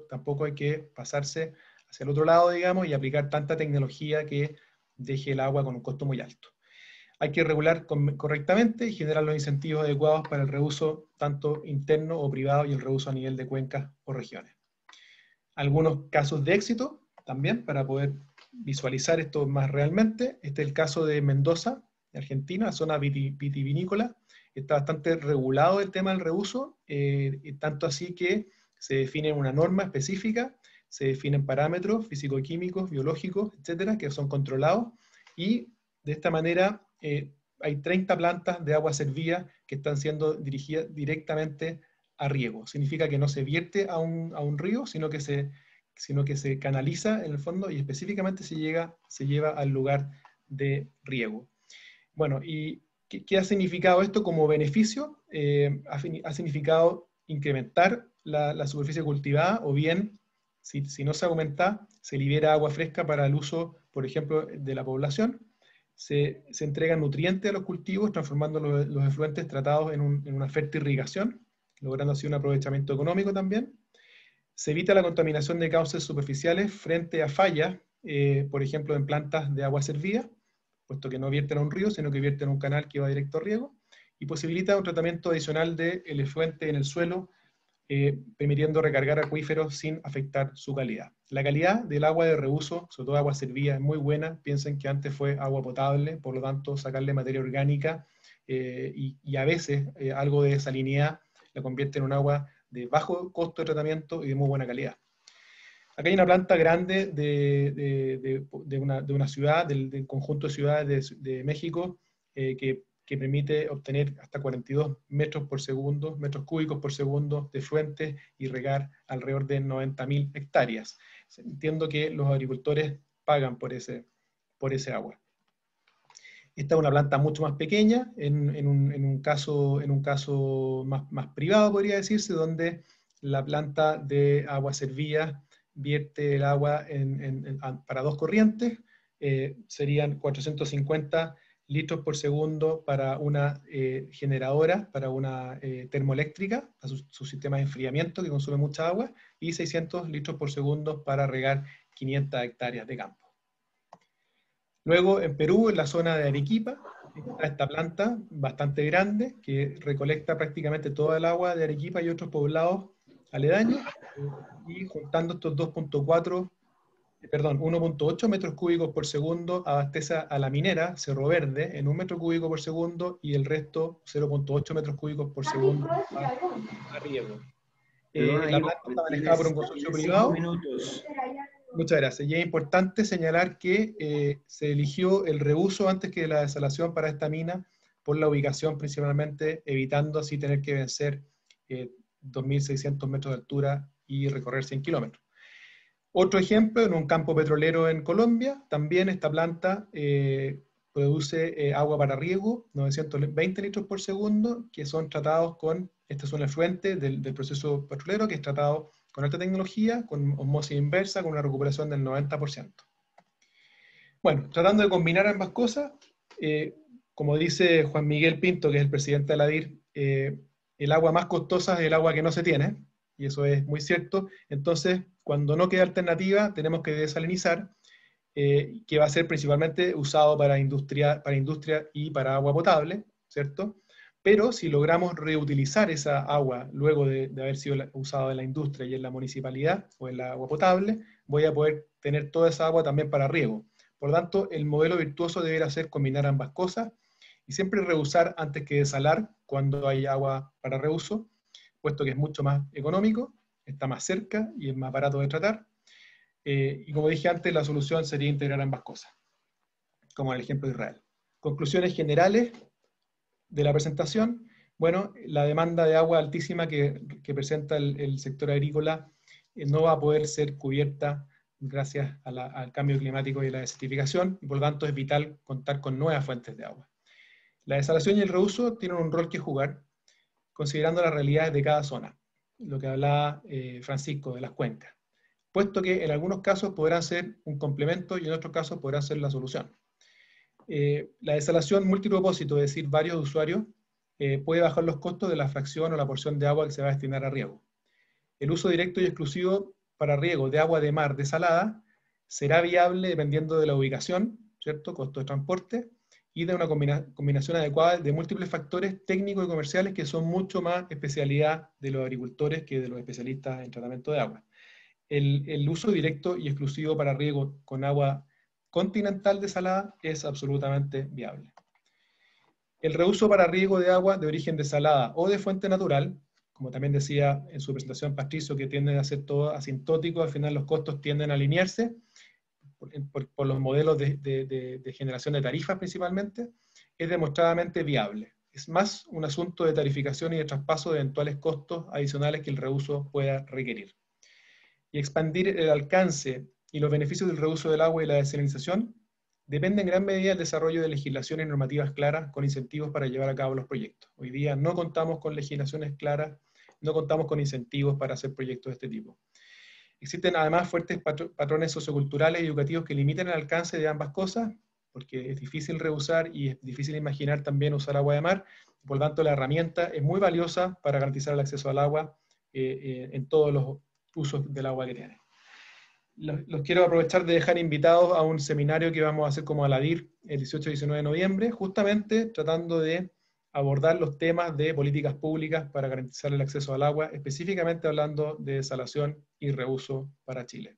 Tampoco hay que pasarse hacia el otro lado, digamos, y aplicar tanta tecnología que deje el agua con un costo muy alto. Hay que regular correctamente y generar los incentivos adecuados para el reuso tanto interno o privado y el reuso a nivel de cuencas o regiones. Algunos casos de éxito también para poder visualizar esto más realmente. Este es el caso de Mendoza, de Argentina, zona vitivinícola. Está bastante regulado el tema del reuso, tanto así que se define una norma específica, se definen parámetros físico-químicos, biológicos, etcétera, que son controlados, y de esta manera hay 30 plantas de agua servida que están siendo dirigidas directamente a riego. Significa que no se vierte a un río, sino que se canaliza en el fondo y específicamente se lleva al lugar de riego. Bueno, ¿y qué ha significado esto como beneficio? Ha significado incrementar la superficie cultivada, o bien, si no se aumenta, se libera agua fresca para el uso, por ejemplo, de la población. Se entregan nutrientes a los cultivos, transformando los efluentes tratados en una fertirrigación, logrando así un aprovechamiento económico también. Se evita la contaminación de cauces superficiales frente a fallas, por ejemplo, en plantas de agua servida, puesto que no vierten a un río, sino que vierten a un canal que va directo a riego, y posibilita un tratamiento adicional del efluente en el suelo, permitiendo recargar acuíferos sin afectar su calidad. La calidad del agua de reuso, sobre todo agua servida, es muy buena. Piensen que antes fue agua potable, por lo tanto sacarle materia orgánica y a veces algo de salinidad la convierte en un agua de bajo costo de tratamiento y de muy buena calidad. Acá hay una planta grande de una ciudad, del conjunto de ciudades de México, que permite obtener hasta 42 metros cúbicos por segundo de efluentes y regar alrededor de 90.000 hectáreas. Entiendo que los agricultores pagan por ese agua. Esta es una planta mucho más pequeña, en un caso más privado, podría decirse, donde la planta de agua servida vierte el agua para 2 corrientes, serían 450 litros por segundo para una generadora, para una termoeléctrica, a su sistema de enfriamiento que consume mucha agua, y 600 litros por segundo para regar 500 hectáreas de campo. Luego, en Perú, en la zona de Arequipa, está esta planta bastante grande que recolecta prácticamente toda el agua de Arequipa y otros poblados aledaños, y juntando estos 1.8 metros cúbicos por segundo abastece a la minera Cerro Verde en 1 metro cúbico por segundo y el resto 0.8 metros cúbicos por segundo a riego. La planta está manejada por un consorcio privado. Muchas gracias. Y es importante señalar que se eligió el reuso antes que la desalación para esta mina por la ubicación principalmente, evitando así tener que vencer 2.600 metros de altura y recorrer 100 kilómetros. Otro ejemplo, en un campo petrolero en Colombia, también esta planta produce agua para riego, 920 litros por segundo, que son tratados este es un efluente del proceso petrolero, que es tratado con alta tecnología, con osmosis inversa, con una recuperación del 90%. Bueno, tratando de combinar ambas cosas, como dice Juan Miguel Pinto, que es el presidente de la DIR, el agua más costosa es el agua que no se tiene, y eso es muy cierto. Entonces, cuando no queda alternativa, tenemos que desalinizar, que va a ser principalmente usado para industria y para agua potable, ¿cierto? Pero si logramos reutilizar esa agua luego de haber sido usada en la industria y en la municipalidad o en la agua potable, voy a poder tener toda esa agua también para riego. Por lo tanto, el modelo virtuoso debería ser combinar ambas cosas y siempre reusar antes que desalar cuando hay agua para reuso, puesto que es mucho más económico, está más cerca y es más barato de tratar. Y como dije antes, la solución sería integrar ambas cosas, como en el ejemplo de Israel. Conclusiones generales de la presentación. Bueno, la demanda de agua altísima que presenta el sector agrícola no va a poder ser cubierta gracias al cambio climático y la desertificación, y por lo tanto es vital contar con nuevas fuentes de agua. La desalación y el reuso tienen un rol que jugar, considerando las realidades de cada zona, lo que hablaba Francisco de las cuencas, puesto que en algunos casos podrán ser un complemento y en otros casos podrán ser la solución. La desalación multipropósito, es decir, varios usuarios, puede bajar los costos de la fracción o la porción de agua que se va a destinar a riego. El uso directo y exclusivo para riego de agua de mar desalada será viable dependiendo de la ubicación, ¿cierto? Costo de transporte, y de una combinación adecuada de múltiples factores técnicos y comerciales que son mucho más especialidad de los agricultores que de los especialistas en tratamiento de agua. El uso directo y exclusivo para riego con agua continental desalada es absolutamente viable. El reuso para riego de agua de origen desalada o de fuente natural, como también decía en su presentación Patricio, que tiende a ser todo asintótico, al final los costos tienden a alinearse por los modelos de generación de tarifas principalmente, es demostradamente viable. Es más un asunto de tarificación y de traspaso de eventuales costos adicionales que el reuso pueda requerir. Y expandir el alcance y los beneficios del reuso del agua y la desalinización depende en gran medida del desarrollo de legislaciones y normativas claras con incentivos para llevar a cabo los proyectos. Hoy día no contamos con legislaciones claras, no contamos con incentivos para hacer proyectos de este tipo. Existen además fuertes patrones socioculturales y educativos que limitan el alcance de ambas cosas, porque es difícil reusar y es difícil imaginar también usar agua de mar. Por lo tanto, la herramienta es muy valiosa para garantizar el acceso al agua en todos los usos del agua que tiene. Los quiero aprovechar de dejar invitados a un seminario que vamos a hacer como ALADIR el 18 y 19 de noviembre, justamente tratando de abordar los temas de políticas públicas para garantizar el acceso al agua, específicamente hablando de desalación y reuso para Chile.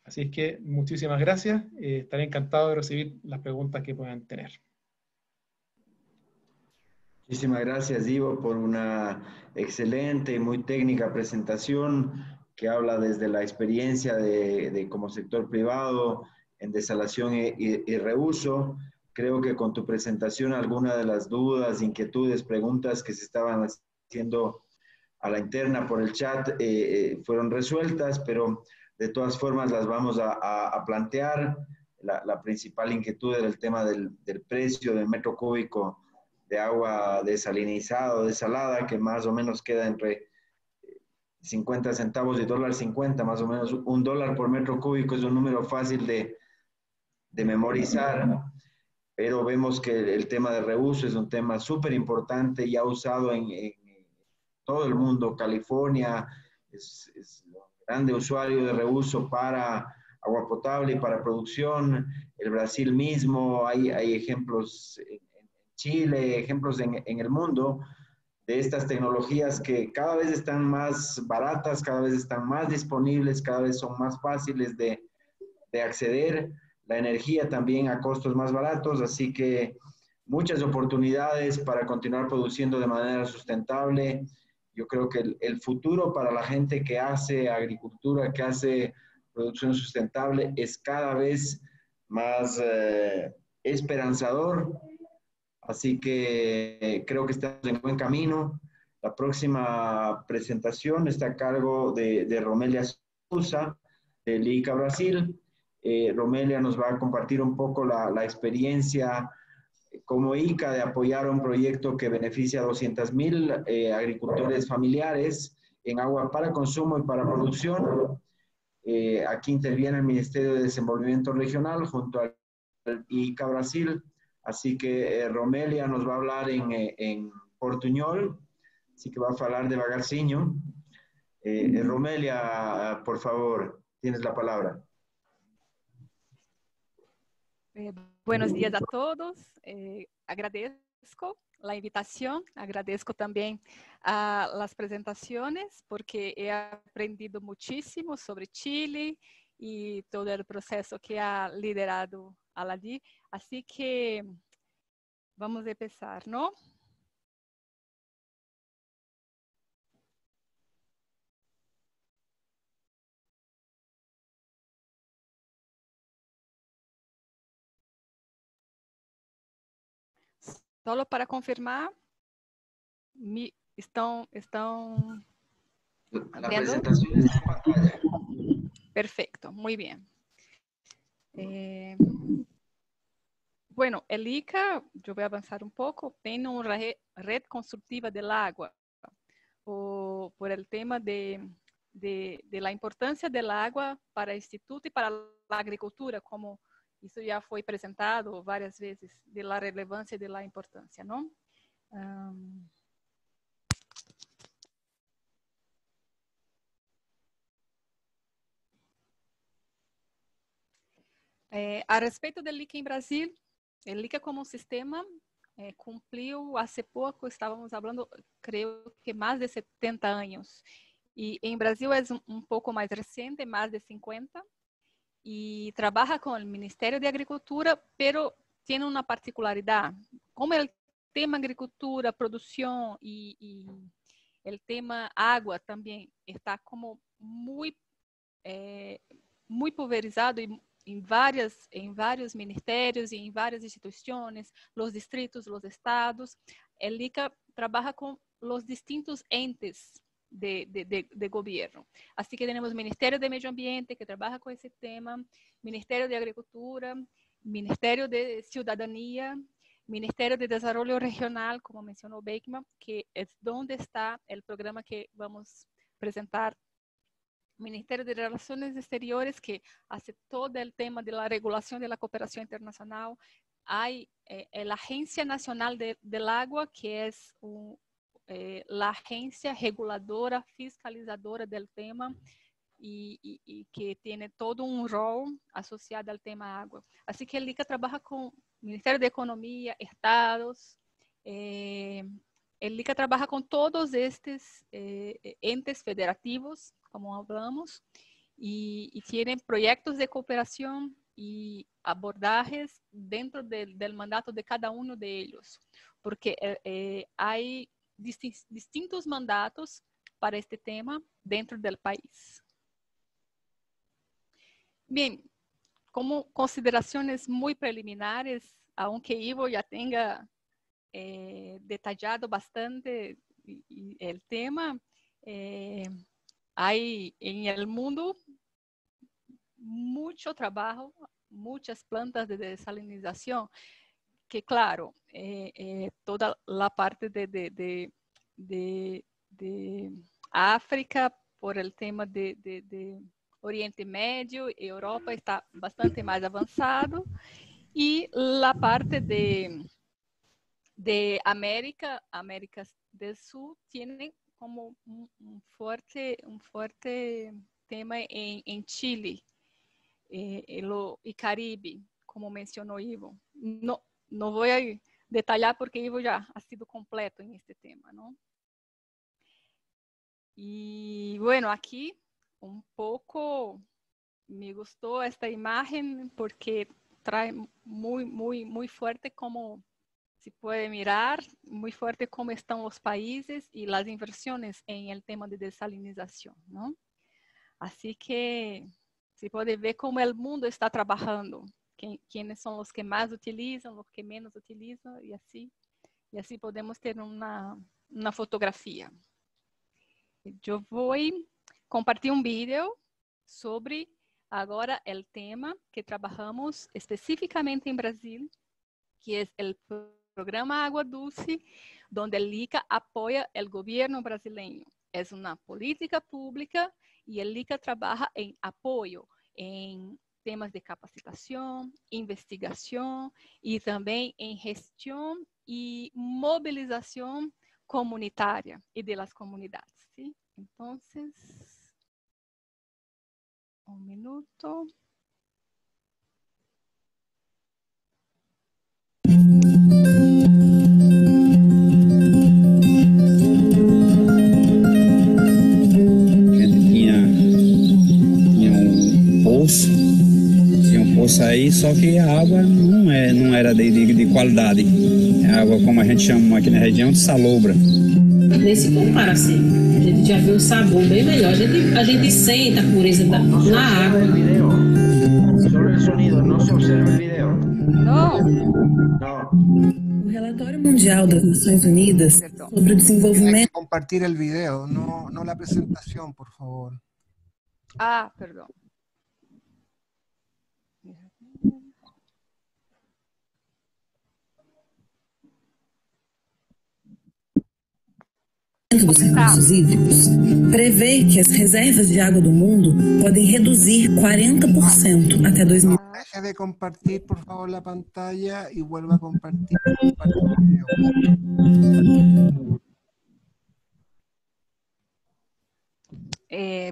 Así es que muchísimas gracias, estaré encantado de recibir las preguntas que puedan tener. Muchísimas gracias, Ivo, por una excelente y muy técnica presentación que habla desde la experiencia de como sector privado en desalación y reuso. Creo que con tu presentación algunas de las dudas, inquietudes, preguntas que se estaban haciendo a la interna por el chat fueron resueltas, pero de todas formas las vamos a plantear. La principal inquietud era el tema del precio del metro cúbico de agua desalinizada o desalada, que más o menos queda entre 50 centavos y $1.50, más o menos $1 por metro cúbico es un número fácil de memorizar, pero vemos que el tema de reuso es un tema súper importante y ha usado en todo el mundo. California es un grande usuario de reuso para agua potable y para producción. El Brasil mismo, hay ejemplos en Chile, ejemplos en el mundo de estas tecnologías que cada vez están más baratas, cada vez están más disponibles, cada vez son más fáciles de acceder. La energía también a costos más baratos, así que muchas oportunidades para continuar produciendo de manera sustentable. Yo creo que el futuro para la gente que hace agricultura, que hace producción sustentable, es cada vez más esperanzador. Así que creo que estamos en buen camino. La próxima presentación está a cargo de Romelia Sousa, del ICA Brasil. Romelia nos va a compartir un poco la experiencia como ICA de apoyar un proyecto que beneficia a 200,000 agricultores familiares en agua para consumo y para producción. Aquí interviene el Ministerio de Desenvolvimiento Regional junto al ICA Brasil. Así que Romelia nos va a hablar en portuñol, así que va a hablar de vagarcinho. Romelia, por favor, tienes la palabra. Buenos días a todos. Agradezco la invitación, agradezco también a las presentaciones porque he aprendido muchísimo sobre Chile y todo el proceso que ha liderado ALADIR. Así que vamos a empezar, ¿no? Solo para confirmar, ¿están La viendo? presentación está en pantalla. Perfecto, muy bien. Bueno, el ICA, yo voy a avanzar un poco, tiene una red constructiva del agua por el tema de la importancia del agua para el instituto y para la agricultura, como eso ya fue presentado varias veces, de la relevancia y de la importancia, ¿no? A respeito del ICA en Brasil, el LICA como sistema cumplió hace poco, estábamos hablando, creo que más de 70 años. Y en Brasil es un poco más reciente, más de 50. Y trabaja con el Ministerio de Agricultura, pero tiene una particularidad. Como el tema agricultura, producción y el tema agua también está como muy pulverizado en varios ministerios y en varias instituciones, los distritos, los estados. El ICA trabaja con los distintos entes de gobierno. Así que tenemos Ministerio de Medio Ambiente, que trabaja con ese tema, Ministerio de Agricultura, Ministerio de Ciudadanía, Ministerio de Desarrollo Regional, como mencionó Beckman, que es donde está el programa que vamos a presentar. Ministerio de Relaciones Exteriores, que hace todo el tema de la regulación de la cooperación internacional. Hay la Agencia Nacional del Agua, que es la agencia reguladora, fiscalizadora del tema y que tiene todo un rol asociado al tema agua. Así que el ICA trabaja con Ministerio de Economía, estados. El ICA trabaja con todos estos entes federativos, como hablamos, y tienen proyectos de cooperación y abordajes dentro del mandato de cada uno de ellos, porque hay distintos mandatos para este tema dentro del país. Bien, como consideraciones muy preliminares, aunque Ivo ya tenga detallado bastante el tema, hay en el mundo mucho trabajo, muchas plantas de desalinización, que claro, toda la parte de África, por el tema de Oriente Medio, Europa está bastante más avanzado, y la parte de América del Sur tiene como un fuerte tema en Chile y Caribe, como mencionó Ivo. No voy a detallar porque Ivo ya ha sido completo en este tema, ¿no? Y bueno, aquí un poco me gustó esta imagen porque trae muy fuerte como se puede mirar, muy fuerte cómo están los países y las inversiones en el tema de desalinización, ¿no? Así que se puede ver cómo el mundo está trabajando, quiénes son los que más utilizan, los que menos utilizan, y así podemos ter una fotografía. Yo voy a compartir un video sobre ahora el tema que trabajamos específicamente en Brasil, que es el programa Agua Dulce, donde el ICA apoya el gobierno brasileño. Es una política pública y el ICA trabaja en apoyo en temas de capacitación, investigación y también en gestión y movilización comunitaria y de las comunidades, ¿sí? Entonces, un minuto. Aí, só que a água não era de qualidade. A água, como a gente chama aqui na região, de salobra. Nem se compara assim. A gente já vê um sabor bem melhor. A gente sente a pureza na água. Solo el sonido, no se observa el video. No. O Relatório Mundial das Nações Unidas sobre o desenvolvimento... Hay que compartir el video, no la presentación, por favor. Ah, perdón. dos recursos hídricos prevê que as reservas de água do mundo podem reduzir 40% até 2000. Deje de compartir, por favor, la pantalla y vuelva a compartir el video.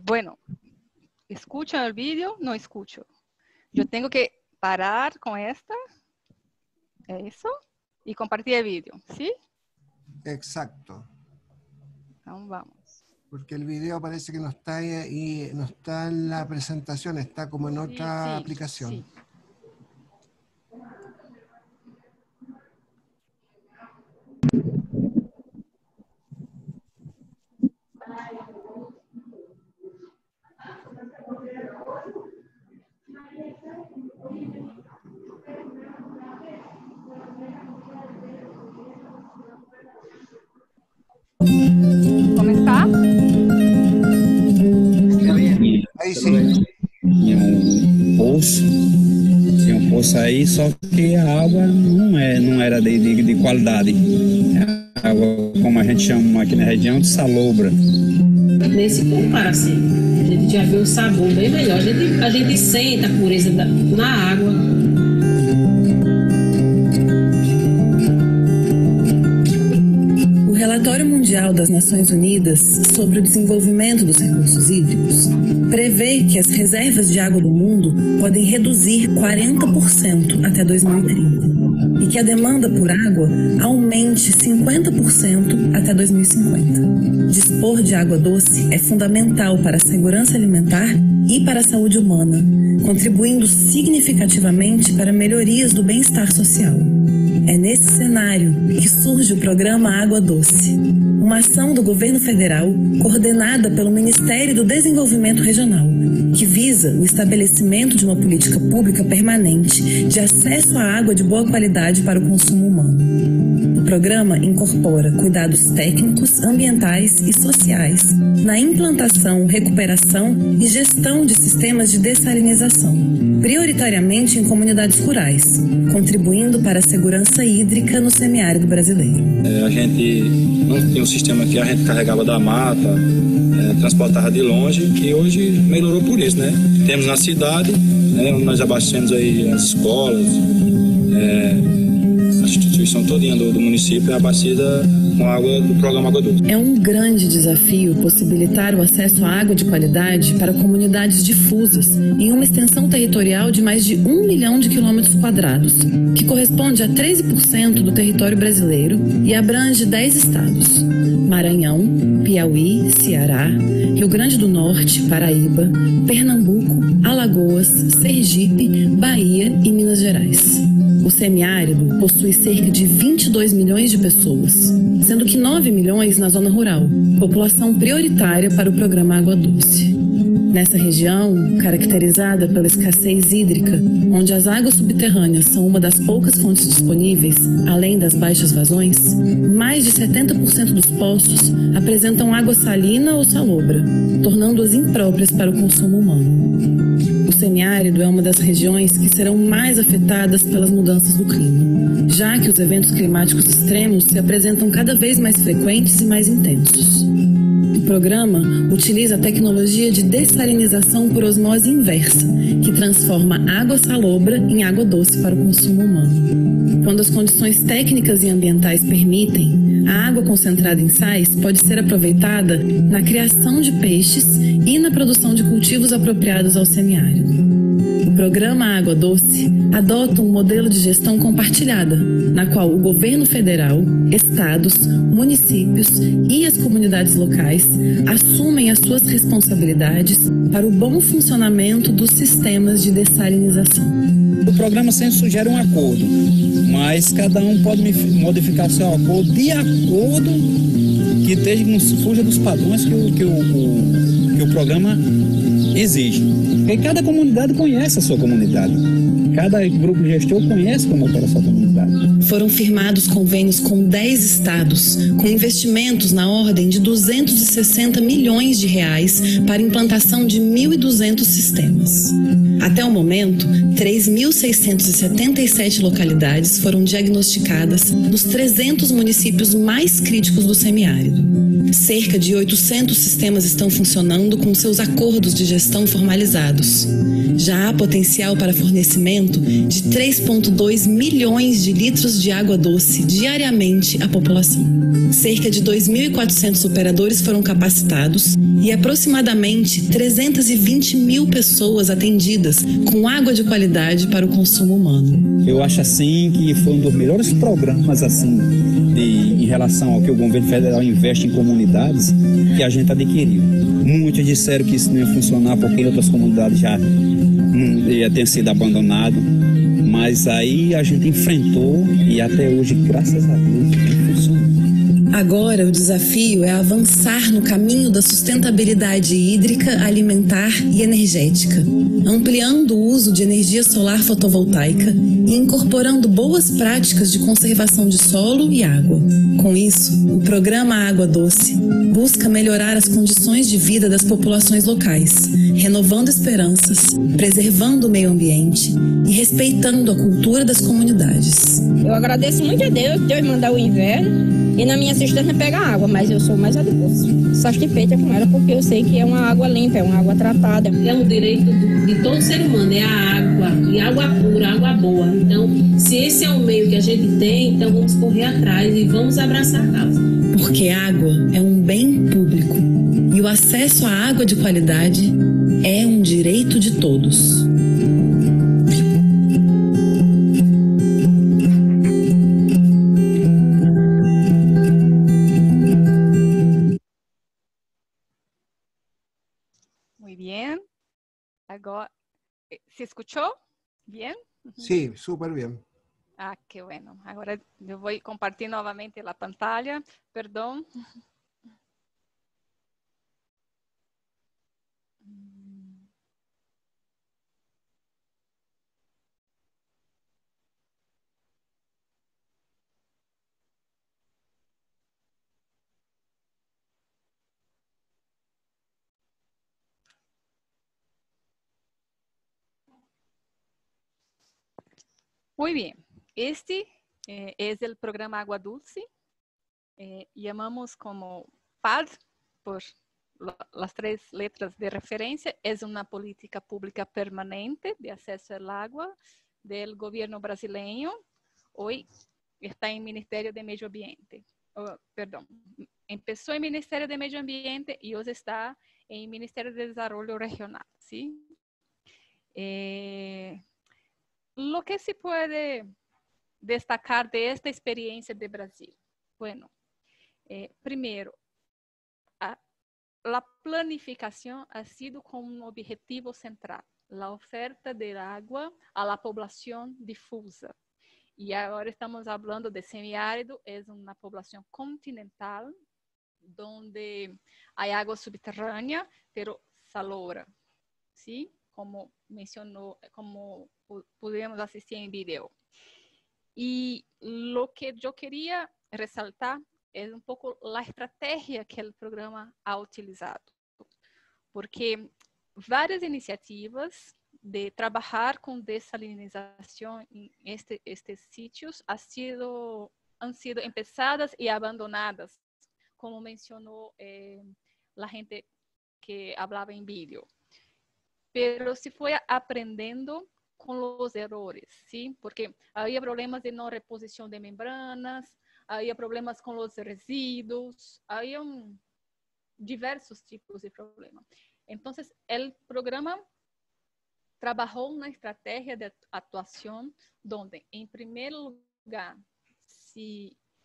Bueno, ¿escuchan el vídeo? No escucho. Yo tengo que parar con el isso? E compartilhar vídeo, sim? Exacto. Então vamos. Porque el video parece que no está ahí, no está en la presentación, está como en otra aplicación. Sí. ¿Cómo está? Ahí sí. Tinha um poço aí, só que a água não era de qualidade. A água, como a gente chama aqui na região, de salobra. Nem se compara assim. A gente já vê o sabor bem melhor. A gente sente a pureza na água. O Relatório Mundial das Nações Unidas sobre o Desenvolvimento dos Recursos Hídricos prevê que as reservas de água do mundo podem reduzir 40% até 2030 e que a demanda por água aumente 50% até 2050. Dispor de água doce é fundamental para a segurança alimentar e para a saúde humana, contribuindo significativamente para melhorias do bem-estar social. É nesse cenário que surge o Programa Água Doce, uma ação do governo federal coordenada pelo Ministério do Desenvolvimento Regional, que visa o estabelecimento de uma política pública permanente de acesso à água de boa qualidade para o consumo humano. O programa incorpora cuidados técnicos, ambientais e sociais na implantação, recuperação e gestão de sistemas de dessalinização, prioritariamente em comunidades rurais, contribuindo para a segurança hídrica no semiárido brasileiro. A gente não tinha um sistema que a gente carregava da mata, transportava de longe, e hoje melhorou por isso, né? Temos na cidade, onde nós abastecemos aí as escolas, a instituição todinha do município é abastecida com água do programa Água Doce. É um grande desafio possibilitar o acesso à água de qualidade para comunidades difusas em uma extensão territorial de mais de 1 milhão de quilômetros quadrados, que corresponde a 13% do território brasileiro e abrange 10 estados: Maranhão, Piauí, Ceará, Rio Grande do Norte, Paraíba, Pernambuco, Alagoas, Sergipe, Bahia e Minas Gerais. O semiárido possui cerca de 22 milhões de pessoas, sendo que 9 milhões na zona rural, população prioritária para o programa Água Doce. Nessa região, caracterizada pela escassez hídrica, onde as águas subterrâneas são uma das poucas fontes disponíveis, além das baixas vazões, mais de 70% dos poços apresentam água salina ou salobra, tornando-as impróprias para o consumo humano. O semiárido é uma das regiões que serão mais afetadas pelas mudanças do clima, já que os eventos climáticos extremos se apresentam cada vez mais frequentes e mais intensos. O programa utiliza a tecnologia de dessalinização por osmose inversa, que transforma água salobra em água doce para o consumo humano. Quando as condições técnicas e ambientais permitem, a água concentrada em sais pode ser aproveitada na criação de peixes e na produção de cultivos apropriados ao semiárido. O programa Água Doce adota um modelo de gestão compartilhada, na qual o governo federal, estados, municípios e as comunidades locais assumem as suas responsabilidades para o bom funcionamento dos sistemas de dessalinização. O programa sempre sugere um acordo, mas cada um pode modificar seu acordo de acordo que não fuja dos padrões que o programa exige. Porque cada comunidade conhece a sua comunidade. Cada grupo gestor conhece como opera a sua comunidade. Foram firmados convênios com 10 estados, com investimentos na ordem de 260 milhões de reais para implantação de 1.200 sistemas. Até o momento, 3.677 localidades foram diagnosticadas nos 300 municípios mais críticos do semiárido. Cerca de 800 sistemas estão funcionando com seus acordos de gestão formalizados. Já há potencial para fornecimento de 3,2 milhões de litros de água doce diariamente à população. Cerca de 2.400 operadores foram capacitados e aproximadamente 320 mil pessoas atendidas com água de qualidade para o consumo humano. Eu acho assim que foi um dos melhores programas assim em relação ao que o governo federal investe em comunidades que a gente adquiriu. Muitos disseram que isso não ia funcionar porque outras comunidades já ia ter sido abandonado, mas aí a gente enfrentou e até hoje, graças a Deus, funciona. Agora, o desafio é avançar no caminho da sustentabilidade hídrica, alimentar e energética, ampliando o uso de energia solar fotovoltaica e incorporando boas práticas de conservação de solo e água. Com isso, o programa Água Doce busca melhorar as condições de vida das populações locais, renovando esperanças, preservando o meio ambiente e respeitando a cultura das comunidades. Eu agradeço muito a Deus mandar o inverno e na minha cisterna pega água, mas eu sou mais a Deus. Satisfeita com ela porque eu sei que é uma água limpa, é uma água tratada. É um direito de todo ser humano, é a água, e água pura, água boa. Então, se esse é o meio que a gente tem, então vamos correr atrás e vamos abraçar a causa. Porque água é um bem público e o acesso à água de qualidade é um direito de todos. Muy bien. Agora, ¿se escuchó bien? Sí, súper bien. Ah, qué bueno. Ahora yo voy a compartir nuevamente la pantalla. Perdón. Muy bien. Este es el programa Agua Dulce. Llamamos como PAD por las 3 letras de referencia. Es una política pública permanente de acceso al agua del gobierno brasileño. Hoy está en Ministerio de Medio Ambiente. Perdón, empezó en Ministerio de Medio Ambiente y hoy está en Ministerio de Desarrollo Regional, ¿sí? Lo que se puede destacar de esta experiencia de Brasil. Bueno, primero, la planificación ha sido con un objetivo central, la oferta de agua a la población difusa. Y ahora estamos hablando de semiárido, es una población continental, donde hay agua subterránea, pero salobre, ¿sí? Como mencionó, como pudimos asistir en video. Y lo que yo quería resaltar es un poco la estrategia que el programa ha utilizado, porque varias iniciativas de trabajar con desalinización en estos sitios han sido empezadas y abandonadas, como mencionó la gente que hablaba en vídeo. Pero se fue aprendiendo con los errores, ¿sí? Porque había problemas de no reposición de membranas, había problemas con los residuos, había diversos tipos de problemas. Entonces, el programa trabajó una estrategia de actuación donde, en primer lugar,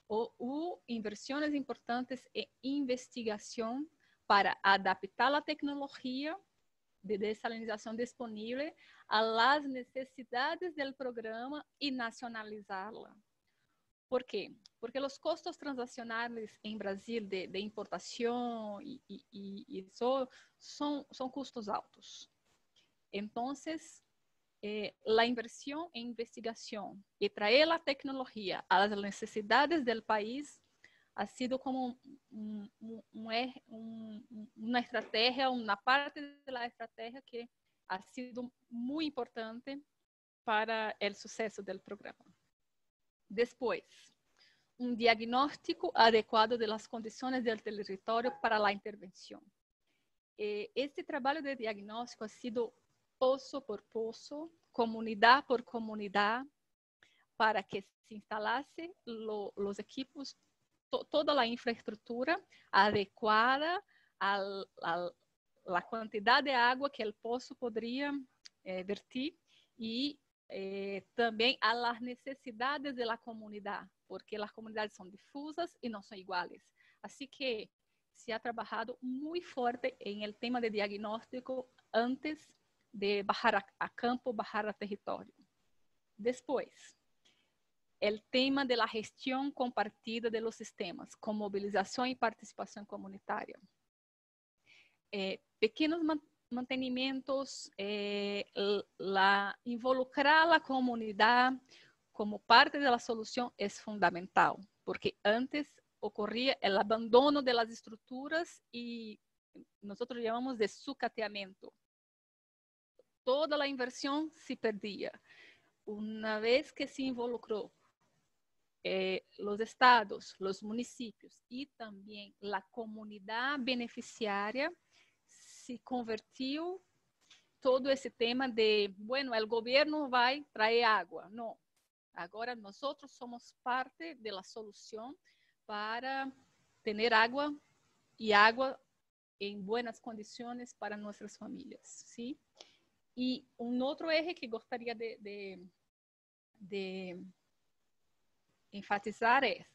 hubo inversiones importantes en investigación para adaptar la tecnología de desalinización disponible a las necesidades del programa y nacionalizarla. ¿Por qué? Porque los costos transaccionales en Brasil de importación y eso son costos altos. Entonces, la inversión en investigación y traer la tecnología a las necesidades del país ha sido como una estrategia, una parte de la estrategia que ha sido muy importante para el suceso del programa. Después, un diagnóstico adecuado de las condiciones del territorio para la intervención. Este trabajo de diagnóstico ha sido pozo por pozo, comunidad por comunidad, para que se instalase los equipos, toda la infraestructura adecuada a la cantidad de agua que el pozo podría vertir y también a las necesidades de la comunidad, porque las comunidades son difusas y no son iguales. Así que se ha trabajado muy fuerte en el tema de diagnóstico antes de bajar a campo, bajar a territorio. Después, el tema de la gestión compartida de los sistemas, con movilización y participación comunitaria. Pequeños mantenimientos, involucrar a la comunidad como parte de la solución es fundamental, porque antes ocurría el abandono de las estructuras y nosotros llamamos de sucateamiento. Toda la inversión se perdía. Una vez que se involucró los estados, los municipios y también la comunidad beneficiaria, se convirtió todo ese tema de, bueno, el gobierno va a traer agua. No, ahora nosotros somos parte de la solución para tener agua y agua en buenas condiciones para nuestras familias, ¿sí? Y un otro eje que gustaría de enfatizar es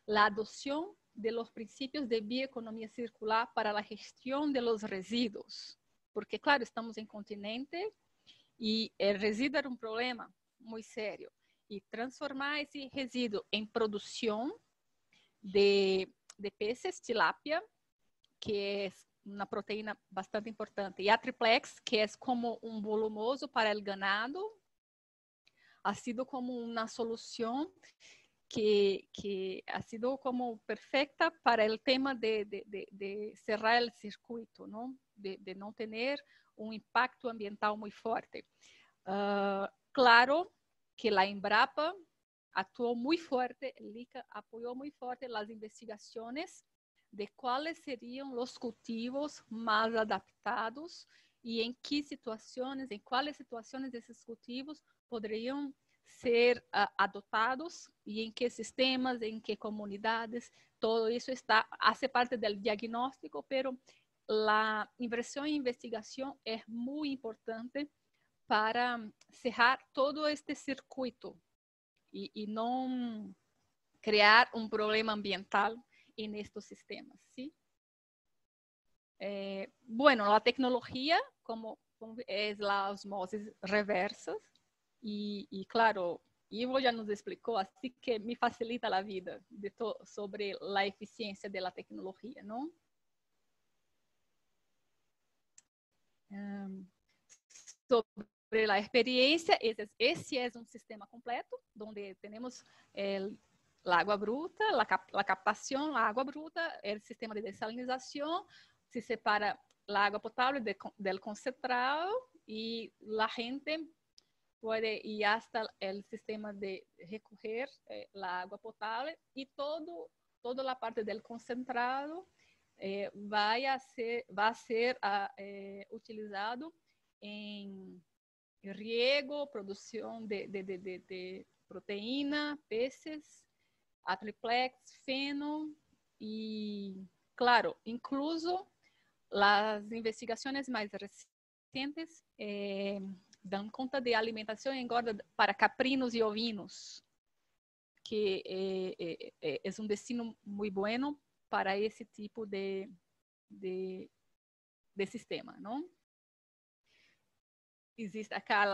la adopción de los principios de bioeconomía circular para la gestión de los residuos. Porque, claro, estamos en continente y el residuo era un problema muy serio. Y transformar ese residuo en producción de peces, tilapia, que es una proteína bastante importante, y a triplex, que es como un volumoso para el ganado, ha sido como una solución que ha sido como perfecta para el tema de cerrar el circuito, ¿no? De no tener un impacto ambiental muy fuerte. Claro que la Embrapa actuó muy fuerte, el ICA apoyó muy fuerte las investigaciones de cuáles serían los cultivos más adaptados y en qué situaciones, en cuáles situaciones de esos cultivos podrían ser adoptados y en qué sistemas, en qué comunidades. Todo eso hace parte del diagnóstico, pero la inversión en investigación es muy importante para cerrar todo este circuito y no crear un problema ambiental en estos sistemas, ¿sí? Bueno, la tecnología como es la osmosis reversa y claro, Ivo ya nos explicó, así que me facilita la vida sobre la eficiencia de la tecnología, ¿no? Sobre la experiencia, ese es un sistema completo, donde tenemos la agua bruta, la captación, la agua bruta, el sistema de desalinización, se separa la agua potable del concentrado y la gente puede ir hasta el sistema de recoger la agua potable y toda la parte del concentrado va a ser utilizado en riego, producción de proteína, peces, a triplex, feno y, claro, incluso las investigaciones más recientes dan conta de alimentación y engorda para caprinos y ovinos, que es un destino muy bueno para ese tipo de sistema, ¿no? Existe acá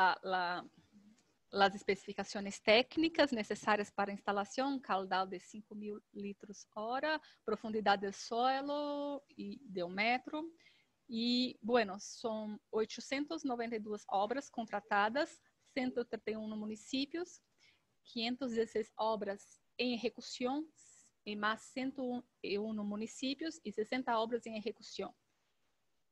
las especificaciones técnicas necesarias para instalación, caudal de 5.000 litros hora, profundidad del suelo de 1 metro. Y bueno, son 892 obras contratadas, 131 municipios, 516 obras en ejecución, en más 101 municipios y 60 obras en ejecución.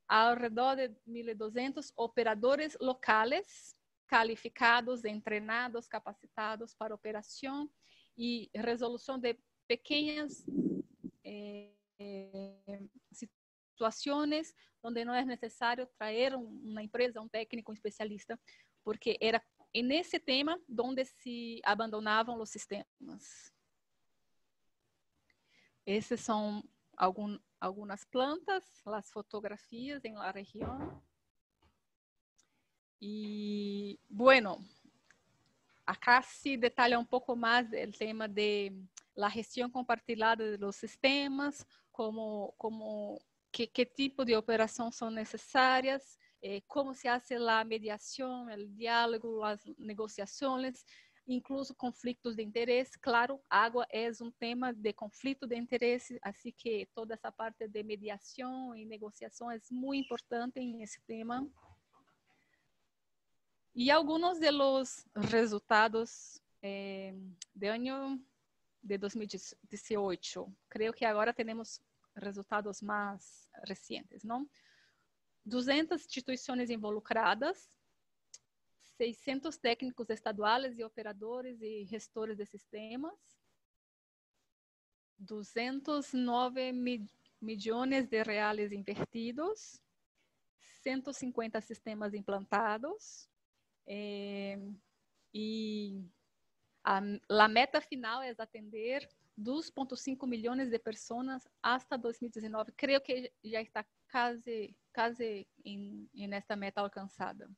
Alrededor de 1.200 operadores locales calificados, entrenados, capacitados para operación y resolución de pequeñas situaciones donde no es necesario traer una empresa, un técnico, un especialista, porque era en ese tema donde se abandonaban los sistemas. Esas son algunas plantas, las fotografías en la región. Y bueno, acá se detalla un poco más el tema de la gestión compartida de los sistemas, qué tipo de operación son necesarias, cómo se hace la mediación, el diálogo, las negociaciones, incluso conflictos de interés. Claro, agua es un tema de conflicto de interés, así que toda esa parte de mediación y negociación es muy importante en ese tema. Y algunos de los resultados de año de 2018, creo que ahora tenemos resultados más recientes, ¿no? 200 instituciones involucradas, 600 técnicos estaduales y operadores y gestores de sistemas, 209 millones de reales invertidos, 150 sistemas implantados, y la meta final es atender 2.5 millones de personas hasta 2019. Creo que ya está casi en esta meta alcanzada.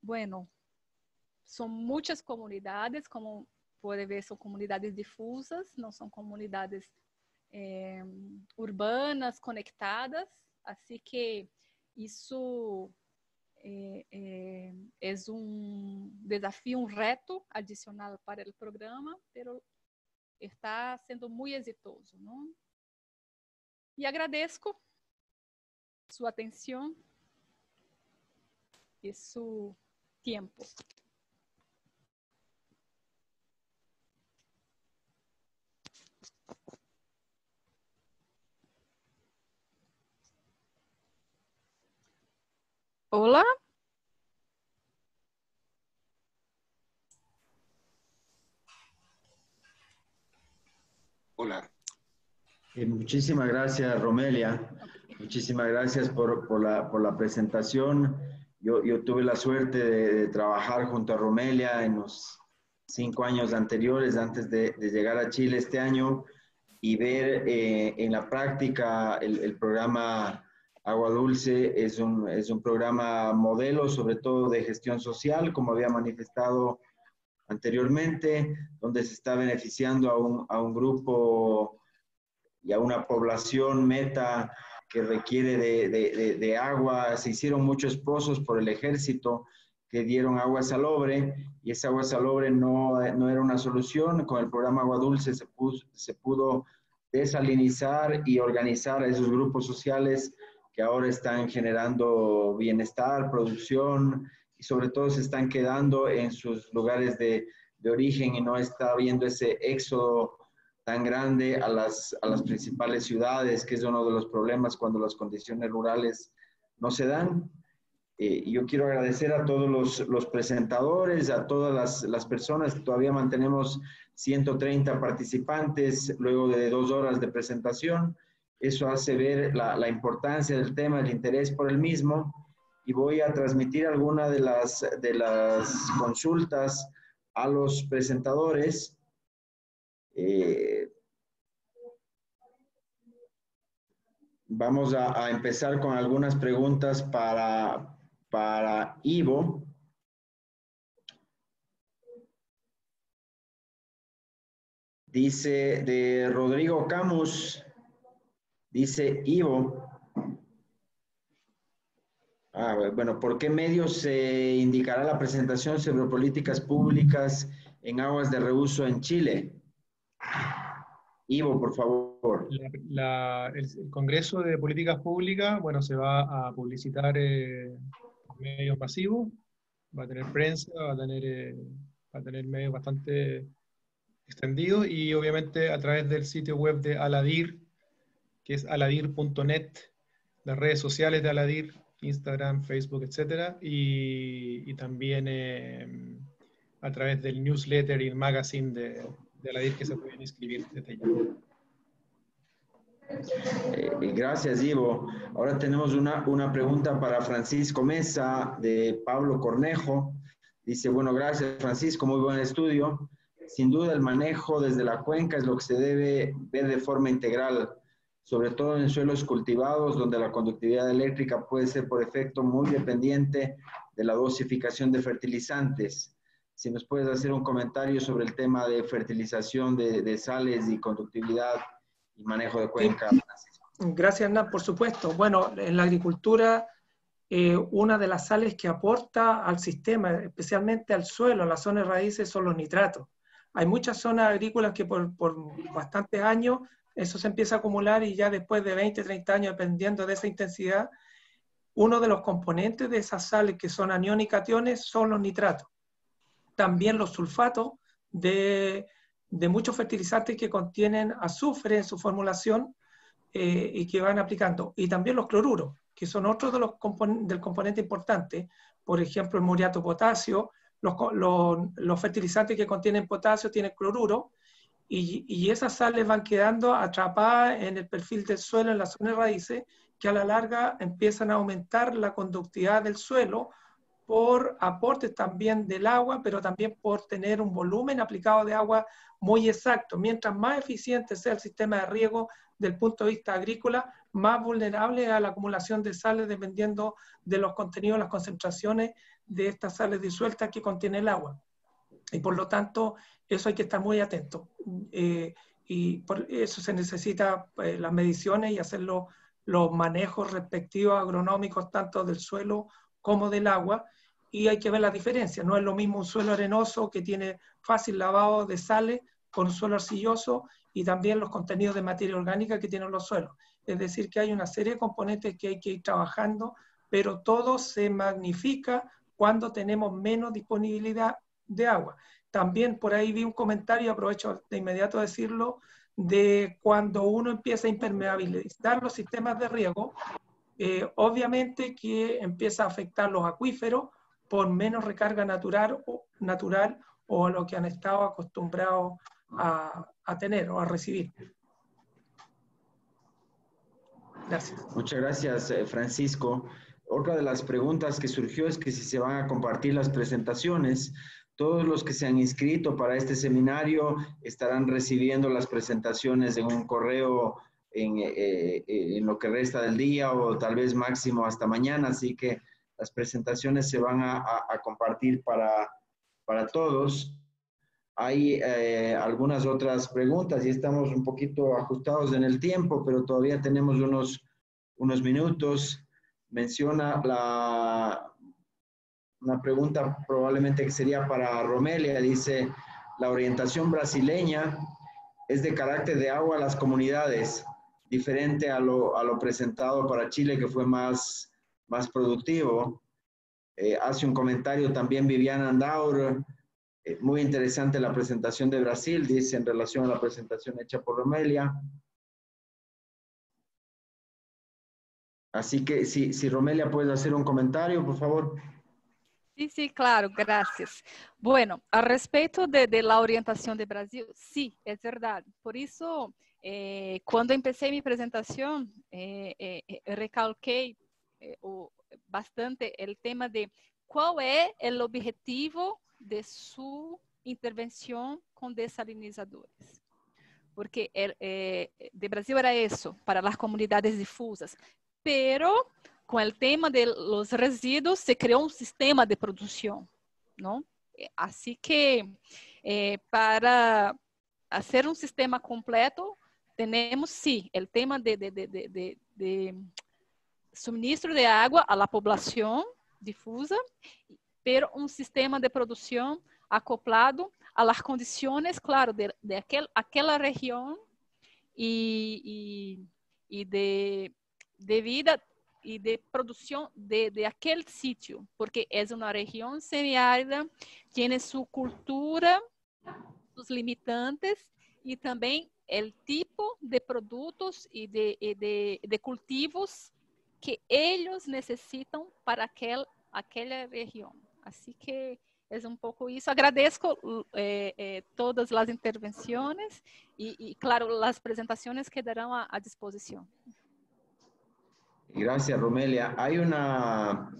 Bueno, son muchas comunidades, como puede ver, son comunidades difusas, no son comunidades urbanas, conectadas, así que isso es un desafío, un reto adicional para el programa, pero está siendo muy exitoso, ¿no? Y agradezco su atención y su tiempo. Hola. Hola. Muchísimas gracias, Romelia. Muchísimas gracias por la presentación. Yo tuve la suerte de trabajar junto a Romelia en los 5 años anteriores, antes de llegar a Chile este año, y ver en la práctica el programa Agua Dulce es un programa modelo, sobre todo de gestión social, como había manifestado anteriormente, donde se está beneficiando a un grupo y a una población meta que requiere de agua. Se hicieron muchos pozos por el ejército que dieron agua salobre, y esa agua salobre no era una solución. Con el programa Agua Dulce se pudo desalinizar y organizar a esos grupos sociales que ahora están generando bienestar, producción, y sobre todo se están quedando en sus lugares de origen, y no está habiendo ese éxodo tan grande a las principales ciudades, que es uno de los problemas cuando las condiciones rurales no se dan. Yo quiero agradecer a todos los presentadores, a todas las personas. Todavía mantenemos 130 participantes luego de 2 horas de presentación. Eso hace ver la importancia del tema, el interés por el mismo, y voy a transmitir alguna de las consultas a los presentadores. Vamos a empezar con algunas preguntas para Ivo. Dice de Rodrigo Camus, dice Ivo. Bueno, ¿por qué medios se indicará la presentación sobre políticas públicas en aguas de reuso en Chile? Ivo, por favor. El Congreso de Políticas Públicas, bueno, se va a publicitar por medios masivos, va a tener prensa, va a tener medios bastante extendidos, y obviamente a través del sitio web de Aladir, que es aladir.net, las redes sociales de Aladir, Instagram, Facebook, etcétera, y también a través del newsletter y el magazine de Aladir, que se pueden inscribir desde ya. Gracias, Ivo. Ahora tenemos una pregunta para Francisco Mesa, de Pablo Cornejo. Dice, bueno, gracias, Francisco, muy buen estudio. Sin duda, el manejo desde la cuenca es lo que se debe ver de forma integral, sobre todo en suelos cultivados, donde la conductividad eléctrica puede ser por efecto muy dependiente de la dosificación de fertilizantes. Si nos puedes hacer un comentario sobre el tema de fertilización de sales y conductividad y manejo de cuenca. Sí. Gracias, Hernán, por supuesto. Bueno, en la agricultura, una de las sales que aporta al sistema, especialmente al suelo, a las zonas raíces, son los nitratos. Hay muchas zonas agrícolas que por bastantes años eso se empieza a acumular y ya después de 20, 30 años, dependiendo de esa intensidad, uno de los componentes de esas sales que son anión y cationes son los nitratos. También los sulfatos de muchos fertilizantes que contienen azufre en su formulación y que van aplicando. Y también los cloruros, que son otros de los del componente importante. Por ejemplo, el muriato potasio, los fertilizantes que contienen potasio tienen cloruro, y esas sales van quedando atrapadas en el perfil del suelo, en las zonas raíces, que a la larga empiezan a aumentar la conductividad del suelo por aportes también del agua, pero también por tener un volumen aplicado de agua muy exacto. Mientras más eficiente sea el sistema de riego desde el punto de vista agrícola, más vulnerable a la acumulación de sales dependiendo de los contenidos, las concentraciones de estas sales disueltas que contiene el agua. Y por lo tanto, eso hay que estar muy atento. Y por eso se necesita las mediciones y hacer los manejos respectivos agronómicos tanto del suelo como del agua, y hay que ver la diferencia. No es lo mismo un suelo arenoso que tiene fácil lavado de sales con un suelo arcilloso y también los contenidos de materia orgánica que tienen los suelos. Es decir, que hay una serie de componentes que hay que ir trabajando, pero todo se magnifica cuando tenemos menos disponibilidad de agua. También por ahí vi un comentario, aprovecho de inmediato a decirlo, de cuando uno empieza a impermeabilizar los sistemas de riego, obviamente que empieza a afectar los acuíferos por menos recarga natural o a lo que han estado acostumbrados a tener o a recibir. Gracias. Muchas gracias, Francisco. Otra de las preguntas que surgió es que si se van a compartir las presentaciones. Todos los que se han inscrito para este seminario estarán recibiendo las presentaciones en un correo en lo que resta del día o tal vez máximo hasta mañana, así que las presentaciones se van a compartir para todos. Hay algunas otras preguntas y estamos un poquito ajustados en el tiempo, pero todavía tenemos unos minutos. Menciona una pregunta probablemente que sería para Romelia. Dice, la orientación brasileña es de carácter de agua a las comunidades, diferente a lo presentado para Chile, que fue más productivo. Hace un comentario también Viviana Andaur, muy interesante la presentación de Brasil, dice, en relación a la presentación hecha por Romelia. Así que si Romelia puedes hacer un comentario, por favor. Sí, sí, claro, gracias. Bueno, a respecto de la orientación de Brasil, sí, es verdad. Por eso, cuando empecé mi presentación, recalqué bastante el tema de cuál es el objetivo de su intervención con desalinizadores. Porque de Brasil era eso, para las comunidades difusas. Pero con el tema de los residuos se creó un sistema de producción, ¿no? Así que para hacer un sistema completo, tenemos, sí, el tema de suministro de agua a la población difusa, pero un sistema de producción acoplado a las condiciones, claro, de aquella región y de vida y de producción de aquel sitio, porque es una región semiárida, tiene su cultura, sus limitantes y también el tipo de productos y de cultivos que ellos necesitan para aquella región. Así que É um pouco isso. Agradeço todas as intervenções e, claro, as apresentações quedarão à disposição. Gracias, Romelia. Hay una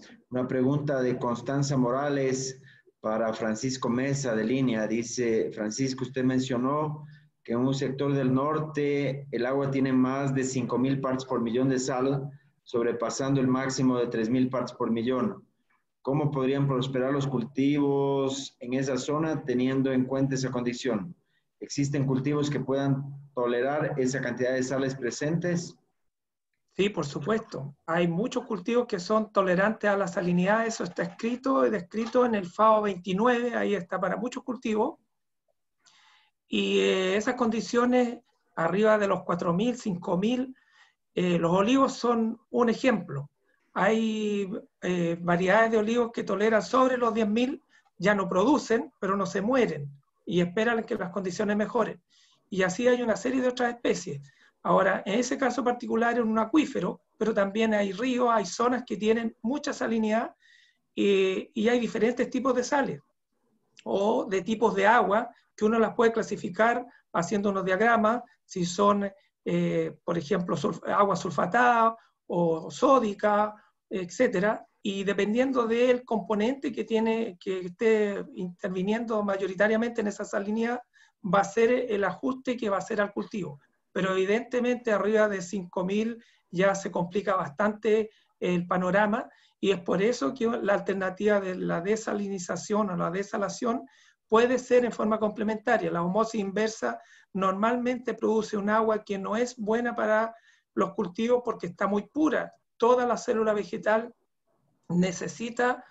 pregunta de Constanza Morales para Francisco Mesa de Línea. Dice, Francisco, usted mencionó que en un sector del norte el agua tiene más de 5.000 partes por millón de sal, sobrepasando el máximo de 3.000 partes por millón. ¿Cómo podrían prosperar los cultivos en esa zona teniendo en cuenta esa condición? ¿Existen cultivos que puedan tolerar esa cantidad de sales presentes? Sí, por supuesto. Hay muchos cultivos que son tolerantes a la salinidad. Eso está escrito y descrito en el FAO 29. Ahí está para muchos cultivos. Y esas condiciones, arriba de los 4.000, 5.000, los olivos son un ejemplo. Hay variedades de olivos que toleran sobre los 10.000, ya no producen, pero no se mueren y esperan que las condiciones mejoren. Y así hay una serie de otras especies. Ahora, en ese caso particular es un acuífero, pero también hay ríos, hay zonas que tienen mucha salinidad y hay diferentes tipos de sales o de tipos de agua que uno las puede clasificar haciendo unos diagramas, si son, por ejemplo, agua sulfatada o sódica, etcétera, y dependiendo del componente que esté interviniendo mayoritariamente en esa salinidad, va a ser el ajuste que va a hacer al cultivo. Pero evidentemente arriba de 5.000 ya se complica bastante el panorama, y es por eso que la alternativa de la desalinización o la desalación puede ser en forma complementaria. La osmosis inversa normalmente produce un agua que no es buena para los cultivos porque está muy pura. Toda la célula vegetal necesita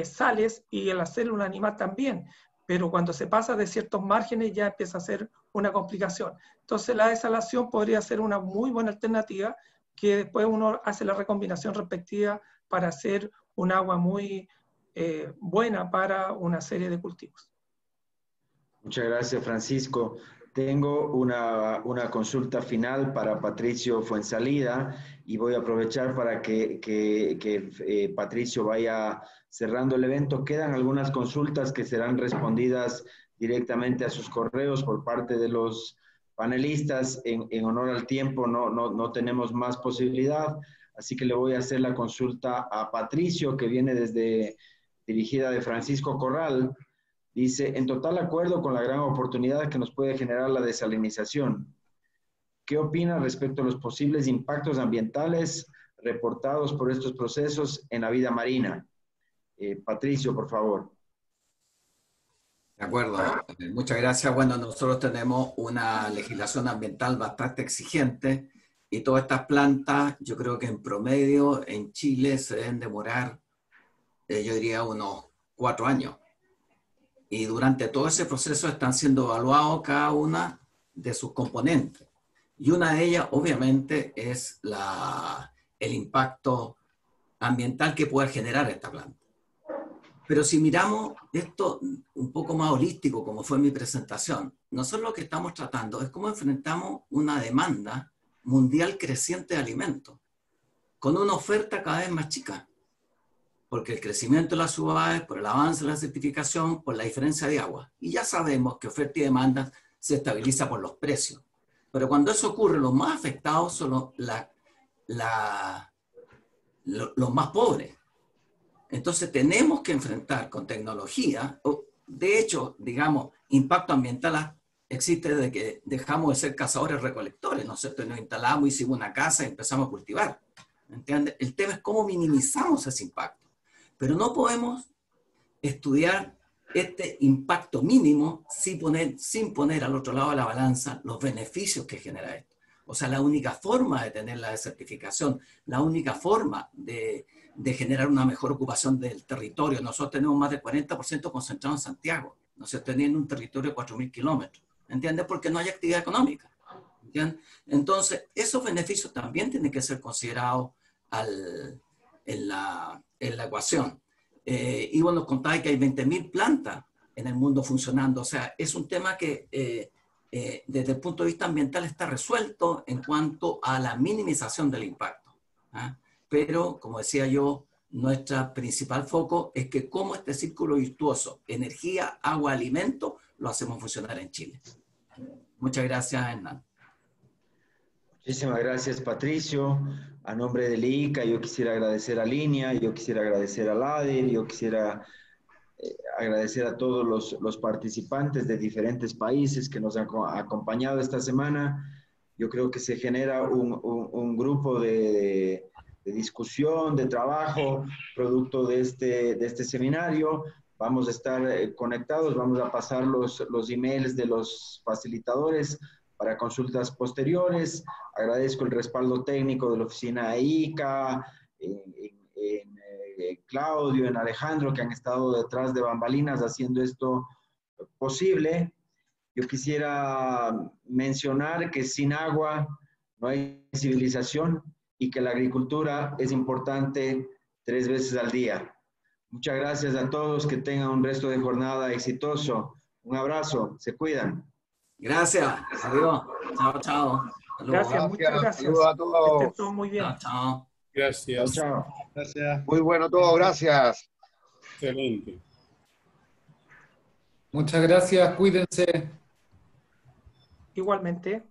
sales y la célula animal también, pero cuando se pasa de ciertos márgenes ya empieza a ser una complicación. Entonces la desalación podría ser una muy buena alternativa, que después uno hace la recombinación respectiva para hacer un agua muy buena para una serie de cultivos. Muchas gracias, Francisco. Tengo una consulta final para Patricio Fuenzalida y voy a aprovechar para que Patricio vaya cerrando el evento. Quedan algunas consultas que serán respondidas directamente a sus correos por parte de los panelistas. En honor al tiempo no tenemos más posibilidad, así que le voy a hacer la consulta a Patricio, que viene dirigida de Francisco Corral. Dice, en total acuerdo con la gran oportunidad que nos puede generar la desalinización. ¿Qué opina respecto a los posibles impactos ambientales reportados por estos procesos en la vida marina? Patricio, por favor. De acuerdo, muchas gracias. Bueno, nosotros tenemos una legislación ambiental bastante exigente y todas estas plantas, yo creo que en promedio en Chile se deben demorar, yo diría, unos 4 años. Y durante todo ese proceso están siendo evaluados cada una de sus componentes. Y una de ellas, obviamente, es el impacto ambiental que puede generar esta planta. Pero si miramos esto un poco más holístico, como fue mi presentación, nosotros lo que estamos tratando es cómo enfrentamos una demanda mundial creciente de alimentos, con una oferta cada vez más chica. Porque el crecimiento de las ciudades, por el avance de la certificación, por la diferencia de agua. Y ya sabemos que oferta y demanda se estabiliza por los precios. Pero cuando eso ocurre, los más afectados son los más pobres. Entonces tenemos que enfrentar con tecnología, de hecho, digamos, impacto ambiental existe desde que dejamos de ser cazadores-recolectores, ¿no es cierto? Nos instalamos, hicimos una casa y empezamos a cultivar. ¿Entiendes? El tema es cómo minimizamos ese impacto. Pero no podemos estudiar este impacto mínimo sin poner al otro lado de la balanza los beneficios que genera esto. O sea, la única forma de tener la desertificación, la única forma de generar una mejor ocupación del territorio. Nosotros tenemos más del 40% concentrado en Santiago, ¿no? Se teniendo un territorio de 4.000 kilómetros. ¿Entiendes? Porque no hay actividad económica. ¿Entiendes? Entonces, esos beneficios también tienen que ser considerados en la ecuación. Y bueno, contáis que hay 20.000 plantas en el mundo funcionando. O sea, es un tema que desde el punto de vista ambiental está resuelto en cuanto a la minimización del impacto. ¿Ah? Pero, como decía yo, nuestro principal foco es que cómo este círculo virtuoso, energía, agua, alimento, lo hacemos funcionar en Chile. Muchas gracias, Hernán. Muchísimas gracias, Patricio. A nombre del ICA, yo quisiera agradecer a Línea, yo quisiera agradecer a LADER, yo quisiera agradecer a todos los participantes de diferentes países que nos han acompañado esta semana. Yo creo que se genera un grupo de discusión, de trabajo, producto de este seminario. Vamos a estar conectados, vamos a pasar los emails de los facilitadores para consultas posteriores. Agradezco el respaldo técnico de la oficina ICA, en Claudio, en Alejandro, que han estado detrás de bambalinas haciendo esto posible. Yo quisiera mencionar que sin agua no hay civilización y que la agricultura es importante 3 veces al día. Muchas gracias a todos, que tengan un resto de jornada exitoso. Un abrazo, se cuidan. Gracias, adiós. Chao, chao. Saludos. Gracias, muchas gracias. Saludos a todos. Que estén todos muy bien. Chao, chao. Gracias. Chao. Gracias. Muy bueno todo, gracias. Excelente. Muchas gracias, cuídense. Igualmente.